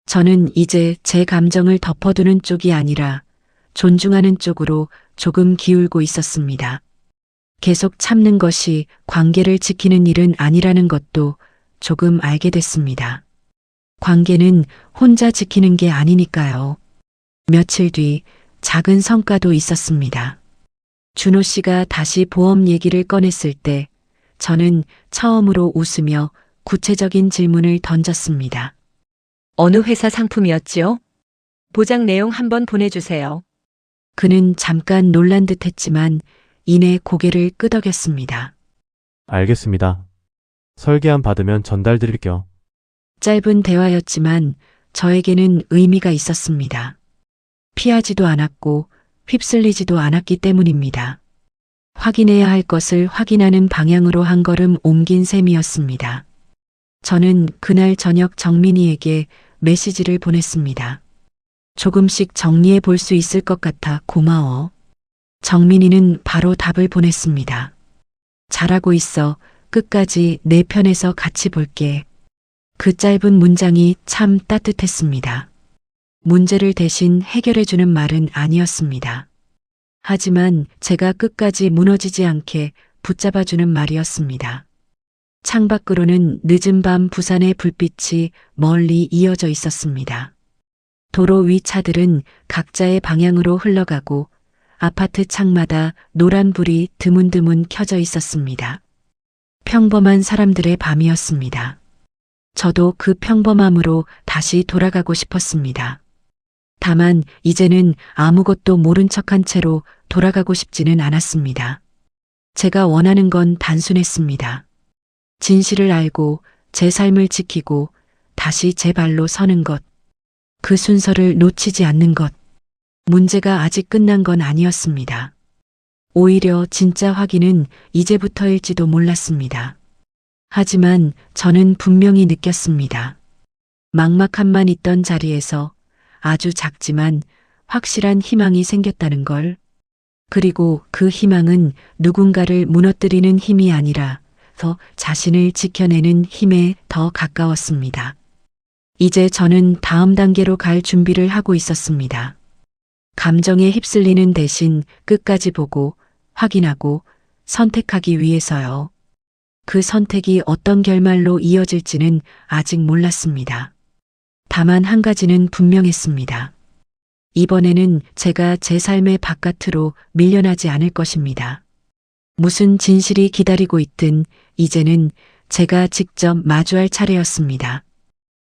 저는 이제 제 감정을 덮어두는 쪽이 아니라 존중하는 쪽으로 조금 기울고 있었습니다. 계속 참는 것이 관계를 지키는 일은 아니라는 것도 조금 알게 됐습니다. 관계는 혼자 지키는 게 아니니까요. 며칠 뒤 작은 성과도 있었습니다. 준호 씨가 다시 보험 얘기를 꺼냈을 때 저는 처음으로 웃으며 구체적인 질문을 던졌습니다. 어느 회사 상품이었지요? 보장 내용 한번 보내주세요. 그는 잠깐 놀란 듯 했지만 이내 고개를 끄덕였습니다. 알겠습니다. 설계안 받으면 전달 드릴게요. 짧은 대화였지만 저에게는 의미가 있었습니다. 피하지도 않았고 휩쓸리지도 않았기 때문입니다. 확인해야 할 것을 확인하는 방향으로 한 걸음 옮긴 셈이었습니다. 저는 그날 저녁 정민이에게 메시지를 보냈습니다. 조금씩 정리해 볼 수 있을 것 같아 고마워. 정민이는 바로 답을 보냈습니다. 잘하고 있어. 끝까지 내 편에서 같이 볼게. 그 짧은 문장이 참 따뜻했습니다. 문제를 대신 해결해주는 말은 아니었습니다. 하지만 제가 끝까지 무너지지 않게 붙잡아주는 말이었습니다. 창밖으로는 늦은 밤 부산의 불빛이 멀리 이어져 있었습니다. 도로 위 차들은 각자의 방향으로 흘러가고 아파트 창마다 노란 불이 드문드문 켜져 있었습니다. 평범한 사람들의 밤이었습니다. 저도 그 평범함으로 다시 돌아가고 싶었습니다. 다만 이제는 아무것도 모른 척한 채로 돌아가고 싶지는 않았습니다. 제가 원하는 건 단순했습니다. 진실을 알고 제 삶을 지키고 다시 제 발로 서는 것. 그 순서를 놓치지 않는 것. 문제가 아직 끝난 건 아니었습니다. 오히려 진짜 확인은 이제부터일지도 몰랐습니다. 하지만 저는 분명히 느꼈습니다. 막막함만 있던 자리에서 아주 작지만 확실한 희망이 생겼다는 걸. 그리고 그 희망은 누군가를 무너뜨리는 힘이 아니라 더 자신을 지켜내는 힘에 더 가까웠습니다. 이제 저는 다음 단계로 갈 준비를 하고 있었습니다. 감정에 휩쓸리는 대신 끝까지 보고 확인하고 선택하기 위해서요. 그 선택이 어떤 결말로 이어질지는 아직 몰랐습니다. 다만 한 가지는 분명했습니다. 이번에는 제가 제 삶의 바깥으로 밀려나지 않을 것입니다. 무슨 진실이 기다리고 있든 이제는 제가 직접 마주할 차례였습니다.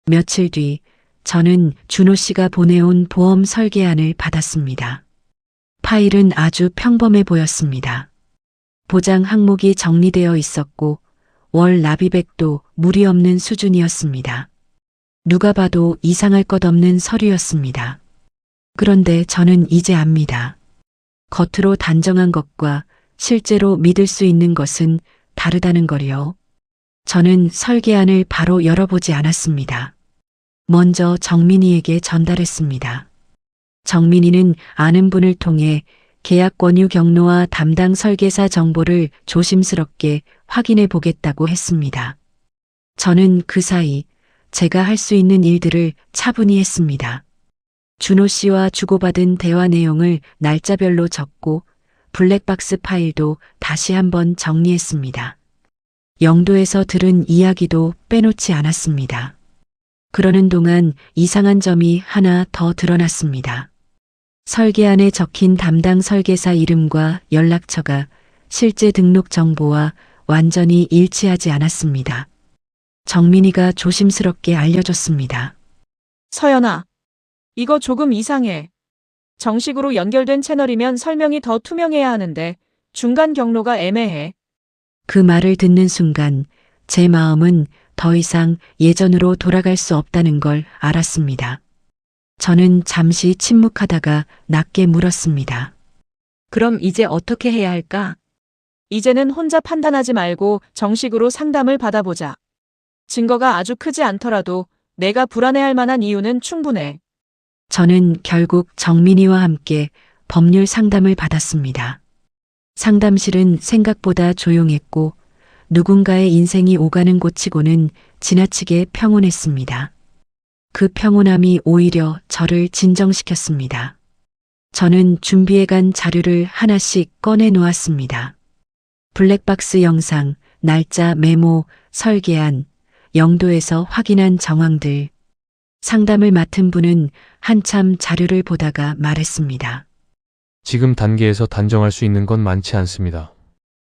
며칠 뒤 저는 준호 씨가 보내온 보험 설계안을 받았습니다. 파일은 아주 평범해 보였습니다. 보장 항목이 정리되어 있었고 월 납입액도 무리 없는 수준이었습니다. 누가 봐도 이상할 것 없는 서류였습니다. 그런데 저는 이제 압니다. 겉으로 단정한 것과 실제로 믿을 수 있는 것은 다르다는 걸요. 저는 설계안을 바로 열어보지 않았습니다. 먼저 정민이에게 전달했습니다. 정민이는 아는 분을 통해 계약 권유 경로와 담당 설계사 정보를 조심스럽게 확인해 보겠다고 했습니다. 저는 그 사이 제가 할 수 있는 일들을 차분히 했습니다. 준호 씨와 주고받은 대화 내용을 날짜별로 적고 블랙박스 파일도 다시 한번 정리했습니다. 영도에서 들은 이야기도 빼놓지 않았습니다. 그러는 동안 이상한 점이 하나 더 드러났습니다. 설계안에 적힌 담당 설계사 이름과 연락처가 실제 등록 정보와 완전히 일치하지 않았습니다. 정민이가 조심스럽게 알려줬습니다. 서연아, 이거 조금 이상해. 정식으로 연결된 채널이면 설명이 더 투명해야 하는데 중간 경로가 애매해. 그 말을 듣는 순간 제 마음은 더 이상 예전으로 돌아갈 수 없다는 걸 알았습니다. 저는 잠시 침묵하다가 낮게 물었습니다. 그럼 이제 어떻게 해야 할까? 이제는 혼자 판단하지 말고 정식으로 상담을 받아보자. 증거가 아주 크지 않더라도 내가 불안해할 만한 이유는 충분해. 저는 결국 정민이와 함께 법률 상담을 받았습니다. 상담실은 생각보다 조용했고 누군가의 인생이 오가는 곳치고는 지나치게 평온했습니다. 그 평온함이 오히려 저를 진정시켰습니다. 저는 준비해간 자료를 하나씩 꺼내 놓았습니다. 블랙박스 영상, 날짜 메모, 설계안, 영도에서 확인한 정황들. 상담을 맡은 분은 한참 자료를 보다가 말했습니다. 지금 단계에서 단정할 수 있는 건 많지 않습니다.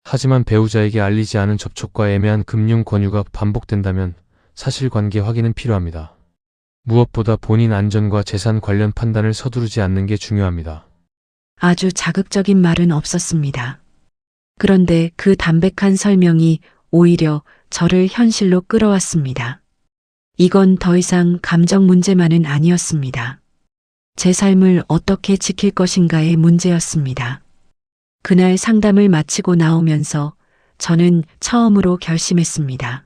하지만 배우자에게 알리지 않은 접촉과 애매한 금융 권유가 반복된다면 사실관계 확인은 필요합니다. 무엇보다 본인 안전과 재산 관련 판단을 서두르지 않는 게 중요합니다. 아주 자극적인 말은 없었습니다. 그런데 그 담백한 설명이 오히려 저를 현실로 끌어왔습니다. 이건 더 이상 감정 문제만은 아니었습니다. 제 삶을 어떻게 지킬 것인가의 문제였습니다. 그날 상담을 마치고 나오면서 저는 처음으로 결심했습니다.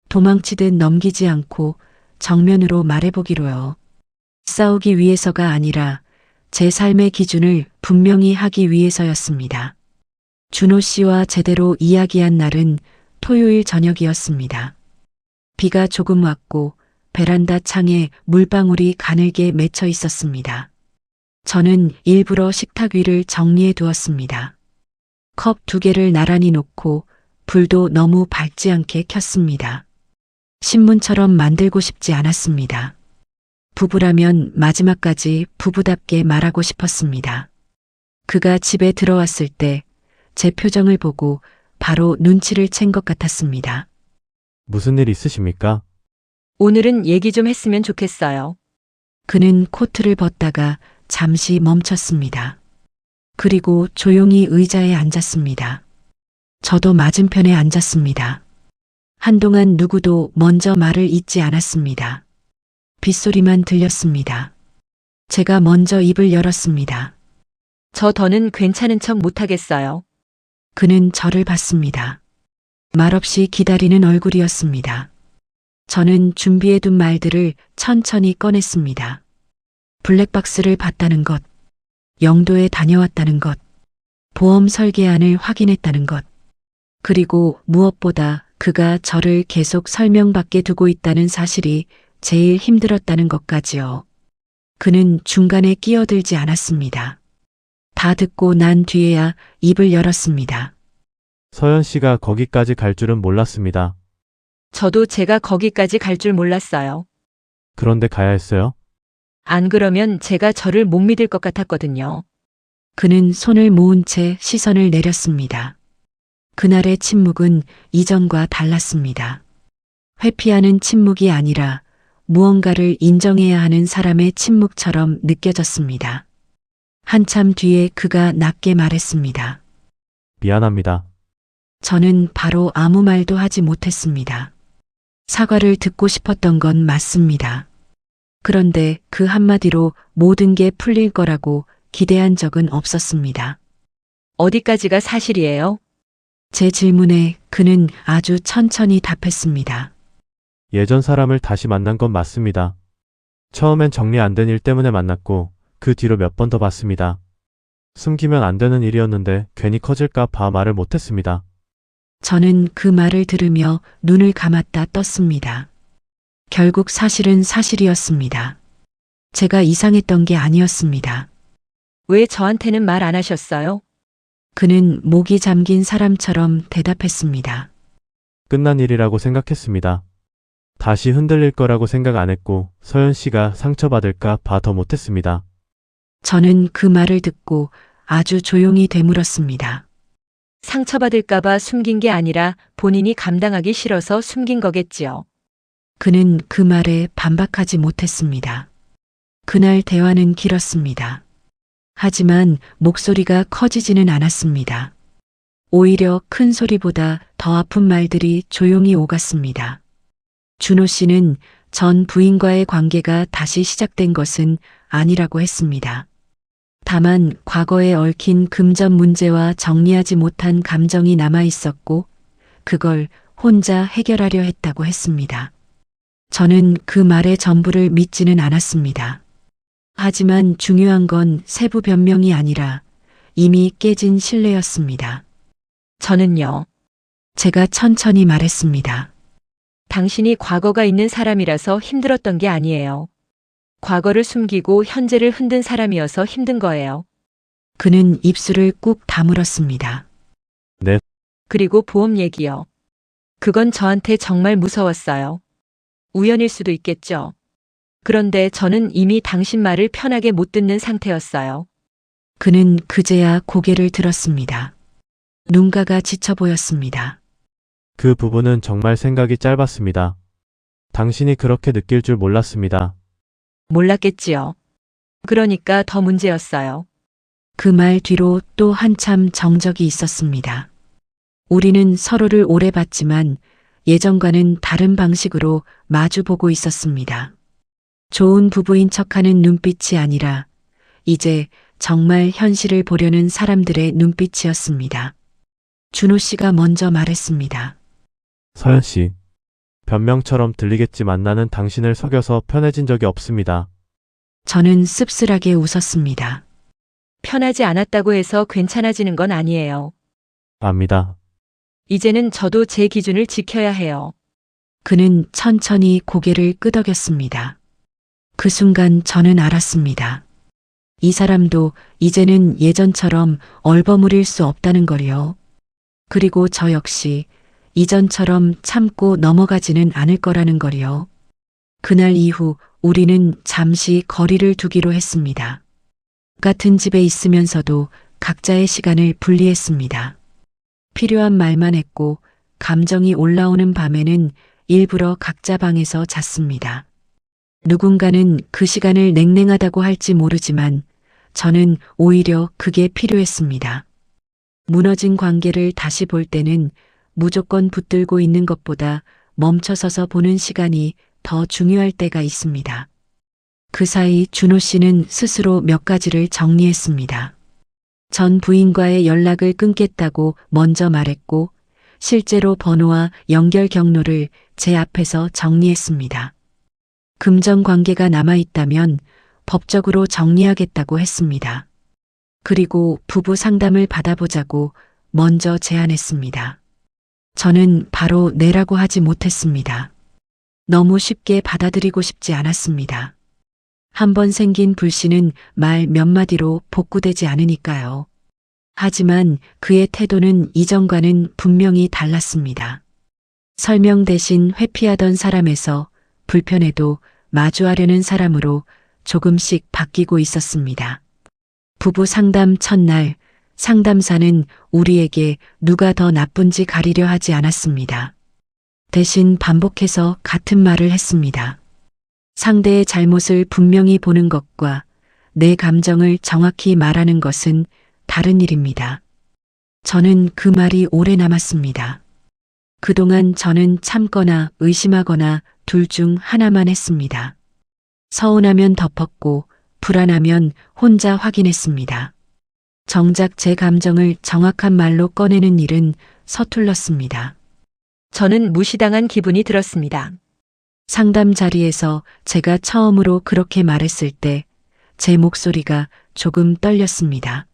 도망치듯 넘기지 않고 정면으로 말해보기로요. 싸우기 위해서가 아니라 제 삶의 기준을 분명히 하기 위해서였습니다. 준호 씨와 제대로 이야기한 날은 토요일 저녁이었습니다. 비가 조금 왔고 베란다 창에 물방울이 가늘게 맺혀 있었습니다. 저는 일부러 식탁 위를 정리해 두었습니다. 컵 2개를 나란히 놓고 불도 너무 밝지 않게 켰습니다. 신문처럼 만들고 싶지 않았습니다. 부부라면 마지막까지 부부답게 말하고 싶었습니다. 그가 집에 들어왔을 때 제 표정을 보고 바로 눈치를 챈 것 같았습니다. 무슨 일 있으십니까? 오늘은 얘기 좀 했으면 좋겠어요. 그는 코트를 벗다가 잠시 멈췄습니다. 그리고 조용히 의자에 앉았습니다. 저도 맞은편에 앉았습니다. 한동안 누구도 먼저 말을 잇지 않았습니다. 빗소리만 들렸습니다. 제가 먼저 입을 열었습니다. 저 더는 괜찮은 척 못하겠어요. 그는 저를 봤습니다. 말없이 기다리는 얼굴이었습니다. 저는 준비해둔 말들을 천천히 꺼냈습니다. 블랙박스를 봤다는 것, 영도에 다녀왔다는 것, 보험 설계안을 확인했다는 것, 그리고 무엇보다 그가 저를 계속 설명받게 두고 있다는 사실이 제일 힘들었다는 것까지요. 그는 중간에 끼어들지 않았습니다. 다 듣고 난 뒤에야 입을 열었습니다. 서연 씨가 거기까지 갈 줄은 몰랐습니다. 저도 제가 거기까지 갈 줄 몰랐어요. 그런데 가야 했어요? 안 그러면 제가 저를 못 믿을 것 같았거든요. 그는 손을 모은 채 시선을 내렸습니다. 그날의 침묵은 이전과 달랐습니다. 회피하는 침묵이 아니라 무언가를 인정해야 하는 사람의 침묵처럼 느껴졌습니다. 한참 뒤에 그가 낮게 말했습니다. 미안합니다. 저는 바로 아무 말도 하지 못했습니다. 사과를 듣고 싶었던 건 맞습니다. 그런데 그 한마디로 모든 게 풀릴 거라고 기대한 적은 없었습니다. 어디까지가 사실이에요? 제 질문에 그는 아주 천천히 답했습니다. 예전 사람을 다시 만난 건 맞습니다. 처음엔 정리 안 된 일 때문에 만났고 그 뒤로 몇 번 더 봤습니다. 숨기면 안 되는 일이었는데 괜히 커질까 봐 말을 못했습니다. 저는 그 말을 들으며 눈을 감았다 떴습니다. 결국 사실은 사실이었습니다. 제가 이상했던 게 아니었습니다. 왜 저한테는 말 안 하셨어요? 그는 목이 잠긴 사람처럼 대답했습니다. 끝난 일이라고 생각했습니다. 다시 흔들릴 거라고 생각 안 했고 서연 씨가 상처받을까 봐 더 못했습니다. 저는 그 말을 듣고 아주 조용히 되물었습니다. 상처받을까봐 숨긴 게 아니라 본인이 감당하기 싫어서 숨긴 거겠지요. 그는 그 말에 반박하지 못했습니다. 그날 대화는 길었습니다. 하지만 목소리가 커지지는 않았습니다. 오히려 큰 소리보다 더 아픈 말들이 조용히 오갔습니다. 준호 씨는 전 부인과의 관계가 다시 시작된 것은 아니라고 했습니다. 다만 과거에 얽힌 금전 문제와 정리하지 못한 감정이 남아 있었고 그걸 혼자 해결하려 했다고 했습니다. 저는 그 말의 전부를 믿지는 않았습니다. 하지만 중요한 건 세부 변명이 아니라 이미 깨진 신뢰였습니다. 저는요. 제가 천천히 말했습니다. 당신이 과거가 있는 사람이라서 힘들었던 게 아니에요. 과거를 숨기고 현재를 흔든 사람이어서 힘든 거예요. 그는 입술을 꾹 다물었습니다. 네. 그리고 보험 얘기요. 그건 저한테 정말 무서웠어요. 우연일 수도 있겠죠. 그런데 저는 이미 당신 말을 편하게 못 듣는 상태였어요. 그는 그제야 고개를 들었습니다. 눈가가 지쳐 보였습니다. 그 부분은 정말 생각이 짧았습니다. 당신이 그렇게 느낄 줄 몰랐습니다. 몰랐겠지요. 그러니까 더 문제였어요. 그 말 뒤로 또 한참 정적이 있었습니다. 우리는 서로를 오래 봤지만 예전과는 다른 방식으로 마주보고 있었습니다. 좋은 부부인 척하는 눈빛이 아니라 이제 정말 현실을 보려는 사람들의 눈빛이었습니다. 준호 씨가 먼저 말했습니다. 서연 씨. 변명처럼 들리겠지만 나는 당신을 속여서 편해진 적이 없습니다. 저는 씁쓸하게 웃었습니다. 편하지 않았다고 해서 괜찮아지는 건 아니에요. 압니다. 이제는 저도 제 기준을 지켜야 해요. 그는 천천히 고개를 끄덕였습니다. 그 순간 저는 알았습니다. 이 사람도 이제는 예전처럼 얼버무릴 수 없다는 걸요. 그리고 저 역시 이전처럼 참고 넘어가지는 않을 거라는 걸요. 그날 이후 우리는 잠시 거리를 두기로 했습니다. 같은 집에 있으면서도 각자의 시간을 분리했습니다. 필요한 말만 했고 감정이 올라오는 밤에는 일부러 각자 방에서 잤습니다. 누군가는 그 시간을 냉랭하다고 할지 모르지만 저는 오히려 그게 필요했습니다. 무너진 관계를 다시 볼 때는 무조건 붙들고 있는 것보다 멈춰서서 보는 시간이 더 중요할 때가 있습니다. 그 사이 준호 씨는 스스로 몇 가지를 정리했습니다. 전 부인과의 연락을 끊겠다고 먼저 말했고 실제로 번호와 연결 경로를 제 앞에서 정리했습니다. 금전 관계가 남아있다면 법적으로 정리하겠다고 했습니다. 그리고 부부 상담을 받아보자고 먼저 제안했습니다. 저는 바로 내라고 하지 못했습니다. 너무 쉽게 받아들이고 싶지 않았습니다. 한번 생긴 불씨는 말 몇 마디로 복구되지 않으니까요. 하지만 그의 태도는 이전과는 분명히 달랐습니다. 설명 대신 회피하던 사람에서 불편해도 마주하려는 사람으로 조금씩 바뀌고 있었습니다. 부부 상담 첫날, 상담사는 우리에게 누가 더 나쁜지 가리려 하지 않았습니다. 대신 반복해서 같은 말을 했습니다. 상대의 잘못을 분명히 보는 것과 내 감정을 정확히 말하는 것은 다른 일입니다. 저는 그 말이 오래 남았습니다. 그동안 저는 참거나 의심하거나 둘 중 하나만 했습니다. 서운하면 덮었고 불안하면 혼자 확인했습니다. 정작 제 감정을 정확한 말로 꺼내는 일은 서툴렀습니다. 저는 무시당한 기분이 들었습니다. 상담 자리에서 제가 처음으로 그렇게 말했을 때 제 목소리가 조금 떨렸습니다.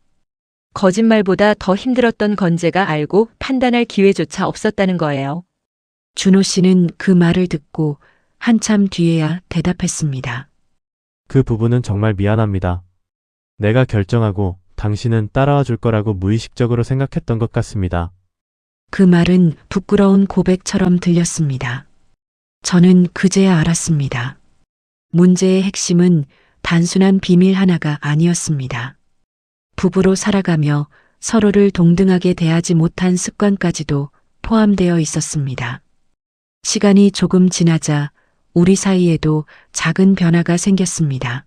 거짓말보다 더 힘들었던 건 제가 알고 판단할 기회조차 없었다는 거예요. 준호 씨는 그 말을 듣고 한참 뒤에야 대답했습니다. 그 부분은 정말 미안합니다. 내가 결정하고 당신은 따라와 줄 거라고 무의식적으로 생각했던 것 같습니다. 그 말은 부끄러운 고백처럼 들렸습니다. 저는 그제야 알았습니다. 문제의 핵심은 단순한 비밀 하나가 아니었습니다. 부부로 살아가며 서로를 동등하게 대하지 못한 습관까지도 포함되어 있었습니다. 시간이 조금 지나자 우리 사이에도 작은 변화가 생겼습니다.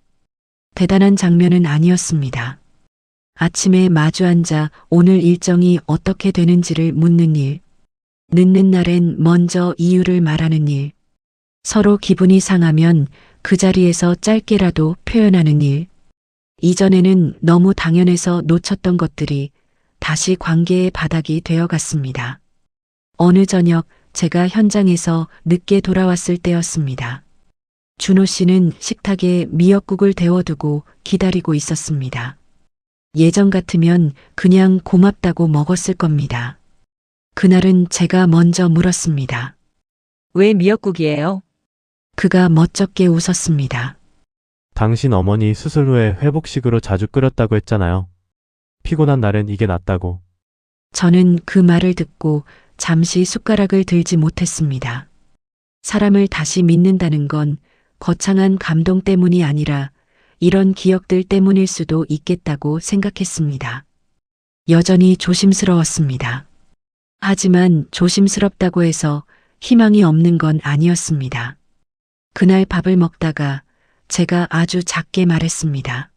대단한 장면은 아니었습니다. 아침에 마주 앉아 오늘 일정이 어떻게 되는지를 묻는 일, 늦는 날엔 먼저 이유를 말하는 일, 서로 기분이 상하면 그 자리에서 짧게라도 표현하는 일, 이전에는 너무 당연해서 놓쳤던 것들이 다시 관계의 바닥이 되어갔습니다. 어느 저녁 제가 현장에서 늦게 돌아왔을 때였습니다. 준호 씨는 식탁에 미역국을 데워두고 기다리고 있었습니다. 예전 같으면 그냥 고맙다고 먹었을 겁니다. 그날은 제가 먼저 물었습니다. 왜 미역국이에요? 그가 멋쩍게 웃었습니다. 당신 어머니 수술 후에 회복식으로 자주 끓였다고 했잖아요. 피곤한 날엔 이게 낫다고. 저는 그 말을 듣고 잠시 숟가락을 들지 못했습니다. 사람을 다시 믿는다는 건 거창한 감동 때문이 아니라 이런 기억들 때문일 수도 있겠다고 생각했습니다. 여전히 조심스러웠습니다. 하지만 조심스럽다고 해서 희망이 없는 건 아니었습니다. 그날 밥을 먹다가 제가 아주 작게 말했습니다.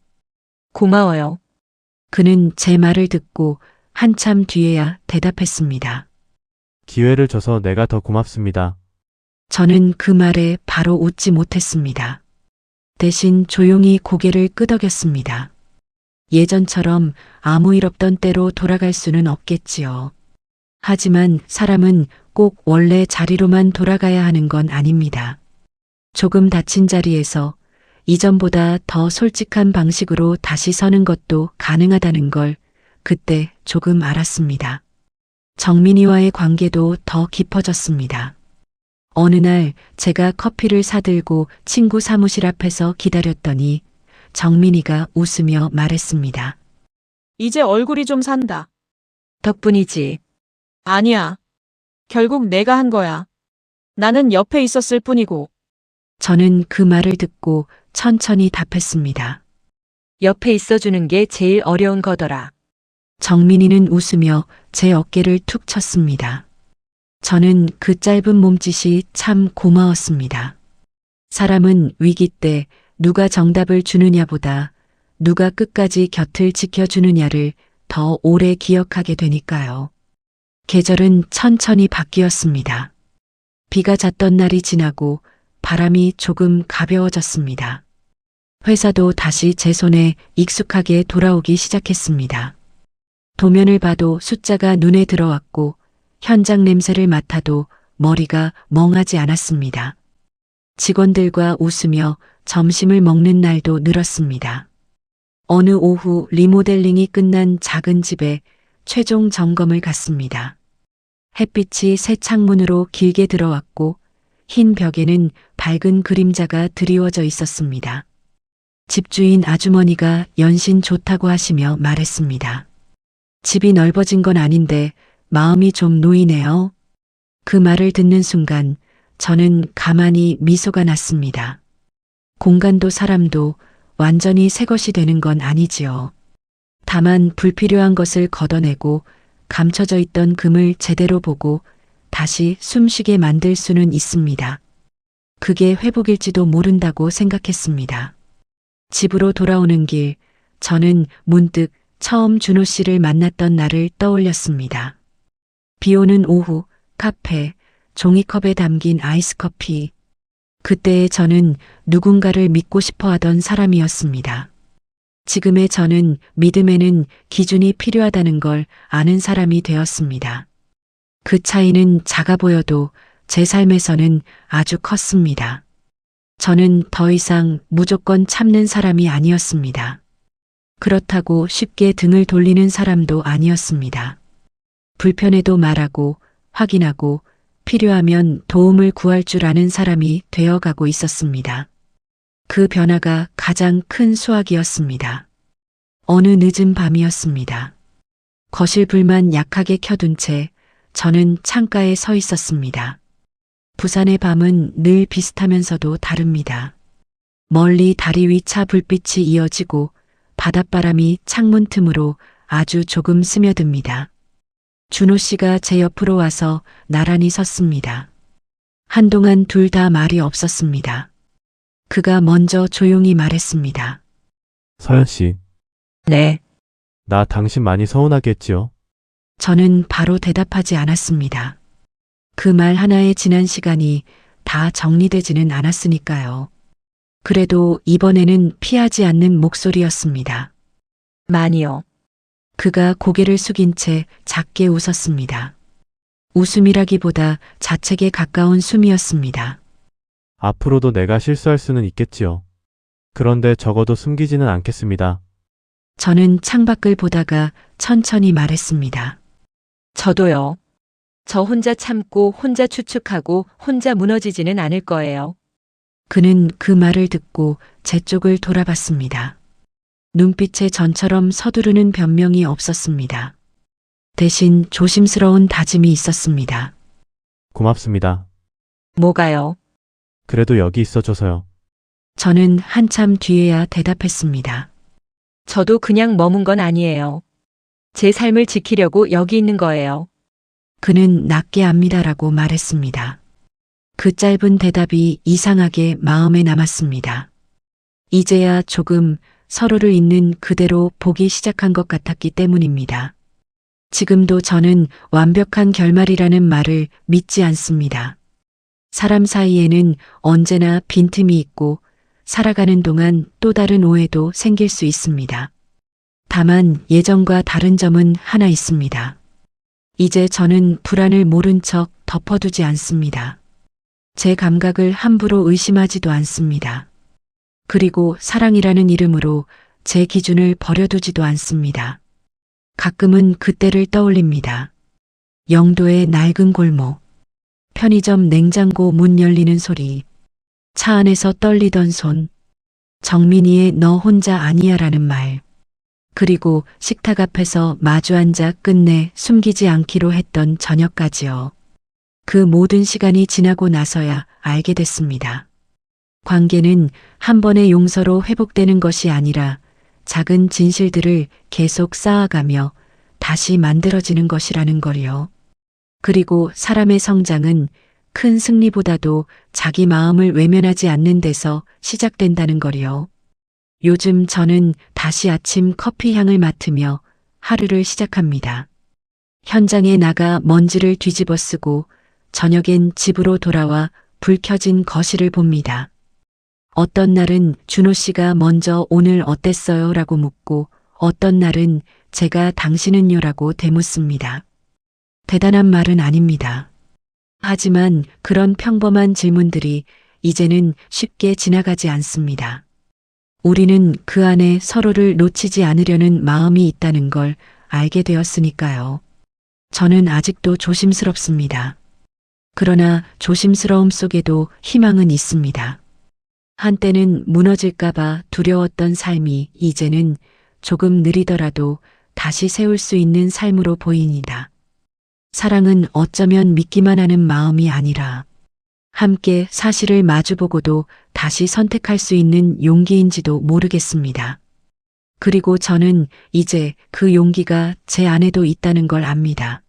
고마워요. 그는 제 말을 듣고 한참 뒤에야 대답했습니다. 기회를 줘서 내가 더 고맙습니다. 저는 그 말에 바로 웃지 못했습니다. 대신 조용히 고개를 끄덕였습니다. 예전처럼 아무 일 없던 때로 돌아갈 수는 없겠지요. 하지만 사람은 꼭 원래 자리로만 돌아가야 하는 건 아닙니다. 조금 다친 자리에서 이전보다 더 솔직한 방식으로 다시 서는 것도 가능하다는 걸 그때 조금 알았습니다. 정민이와의 관계도 더 깊어졌습니다. 어느 날 제가 커피를 사들고 친구 사무실 앞에서 기다렸더니 정민이가 웃으며 말했습니다. 이제 얼굴이 좀 산다. 덕분이지. 아니야. 결국 내가 한 거야. 나는 옆에 있었을 뿐이고. 저는 그 말을 듣고 천천히 답했습니다. 옆에 있어주는 게 제일 어려운 거더라. 정민이는 웃으며 제 어깨를 툭 쳤습니다. 저는 그 짧은 몸짓이 참 고마웠습니다. 사람은 위기 때 누가 정답을 주느냐보다 누가 끝까지 곁을 지켜주느냐를 더 오래 기억하게 되니까요. 계절은 천천히 바뀌었습니다. 비가 잤던 날이 지나고 바람이 조금 가벼워졌습니다. 회사도 다시 제 손에 익숙하게 돌아오기 시작했습니다. 도면을 봐도 숫자가 눈에 들어왔고 현장 냄새를 맡아도 머리가 멍하지 않았습니다. 직원들과 웃으며 점심을 먹는 날도 늘었습니다. 어느 오후 리모델링이 끝난 작은 집에 최종 점검을 갔습니다. 햇빛이 새 창문으로 길게 들어왔고 흰 벽에는 밝은 그림자가 드리워져 있었습니다. 집주인 아주머니가 연신 좋다고 하시며 말했습니다. 집이 넓어진 건 아닌데 마음이 좀 놓이네요. 그 말을 듣는 순간 저는 가만히 미소가 났습니다. 공간도 사람도 완전히 새 것이 되는 건 아니지요. 다만 불필요한 것을 걷어내고 감춰져 있던 금을 제대로 보고 다시 숨쉬게 만들 수는 있습니다. 그게 회복일지도 모른다고 생각했습니다. 집으로 돌아오는 길, 저는 문득 처음 준호 씨를 만났던 날을 떠올렸습니다. 비 오는 오후, 카페, 종이컵에 담긴 아이스커피. 그때의 저는 누군가를 믿고 싶어 하던 사람이었습니다. 지금의 저는 믿음에는 기준이 필요하다는 걸 아는 사람이 되었습니다. 그 차이는 작아 보여도 제 삶에서는 아주 컸습니다. 저는 더 이상 무조건 참는 사람이 아니었습니다. 그렇다고 쉽게 등을 돌리는 사람도 아니었습니다. 불편해도 말하고 확인하고 필요하면 도움을 구할 줄 아는 사람이 되어가고 있었습니다. 그 변화가 가장 큰 수확이었습니다. 어느 늦은 밤이었습니다. 거실 불만 약하게 켜둔 채 저는 창가에 서 있었습니다. 부산의 밤은 늘 비슷하면서도 다릅니다. 멀리 다리 위 차 불빛이 이어지고 바닷바람이 창문 틈으로 아주 조금 스며듭니다. 준호 씨가 제 옆으로 와서 나란히 섰습니다. 한동안 둘 다 말이 없었습니다. 그가 먼저 조용히 말했습니다. 서연 씨, 네. 나 당신 많이 서운하게 했지요? 저는 바로 대답하지 않았습니다. 그 말 하나에 지난 시간이 다 정리되지는 않았으니까요. 그래도 이번에는 피하지 않는 목소리였습니다. 많이요. 그가 고개를 숙인 채 작게 웃었습니다. 웃음이라기보다 자책에 가까운 숨이었습니다. 앞으로도 내가 실수할 수는 있겠지요. 그런데 적어도 숨기지는 않겠습니다. 저는 창밖을 보다가 천천히 말했습니다. 저도요. 저 혼자 참고 혼자 추측하고 혼자 무너지지는 않을 거예요. 그는 그 말을 듣고 제 쪽을 돌아봤습니다. 눈빛에 전처럼 서두르는 변명이 없었습니다. 대신 조심스러운 다짐이 있었습니다. 고맙습니다. 뭐가요? 그래도 여기 있어줘서요. 저는 한참 뒤에야 대답했습니다. 저도 그냥 머문 건 아니에요. 제 삶을 지키려고 여기 있는 거예요. 그는 낮게 압니다라고 말했습니다. 그 짧은 대답이 이상하게 마음에 남았습니다. 이제야 조금 서로를 있는 그대로 보기 시작한 것 같았기 때문입니다. 지금도 저는 완벽한 결말이라는 말을 믿지 않습니다. 사람 사이에는 언제나 빈틈이 있고 살아가는 동안 또 다른 오해도 생길 수 있습니다. 다만 예전과 다른 점은 하나 있습니다. 이제 저는 불안을 모른 척 덮어두지 않습니다. 제 감각을 함부로 의심하지도 않습니다. 그리고 사랑이라는 이름으로 제 기준을 버려두지도 않습니다. 가끔은 그때를 떠올립니다. 영도의 낡은 골목, 편의점 냉장고 문 열리는 소리, 차 안에서 떨리던 손, 정민이의 너 혼자 아니야라는 말, 그리고 식탁 앞에서 마주 앉아 끝내 숨기지 않기로 했던 저녁까지요. 그 모든 시간이 지나고 나서야 알게 됐습니다. 관계는 한 번의 용서로 회복되는 것이 아니라 작은 진실들을 계속 쌓아가며 다시 만들어지는 것이라는 걸요. 그리고 사람의 성장은 큰 승리보다도 자기 마음을 외면하지 않는 데서 시작된다는 걸요. 요즘 저는 다시 아침 커피 향을 맡으며 하루를 시작합니다. 현장에 나가 먼지를 뒤집어 쓰고 저녁엔 집으로 돌아와 불 켜진 거실을 봅니다. 어떤 날은 준호 씨가 먼저 오늘 어땠어요? 라고 묻고 어떤 날은 제가 당신은요? 라고 되묻습니다. 대단한 말은 아닙니다. 하지만 그런 평범한 질문들이 이제는 쉽게 지나가지 않습니다. 우리는 그 안에 서로를 놓치지 않으려는 마음이 있다는 걸 알게 되었으니까요. 저는 아직도 조심스럽습니다. 그러나 조심스러움 속에도 희망은 있습니다. 한때는 무너질까봐 두려웠던 삶이 이제는 조금 느리더라도 다시 세울 수 있는 삶으로 보입니다. 사랑은 어쩌면 믿기만 하는 마음이 아니라 함께 사실을 마주보고도 다시 선택할 수 있는 용기인지도 모르겠습니다. 그리고 저는 이제 그 용기가 제 안에도 있다는 걸 압니다.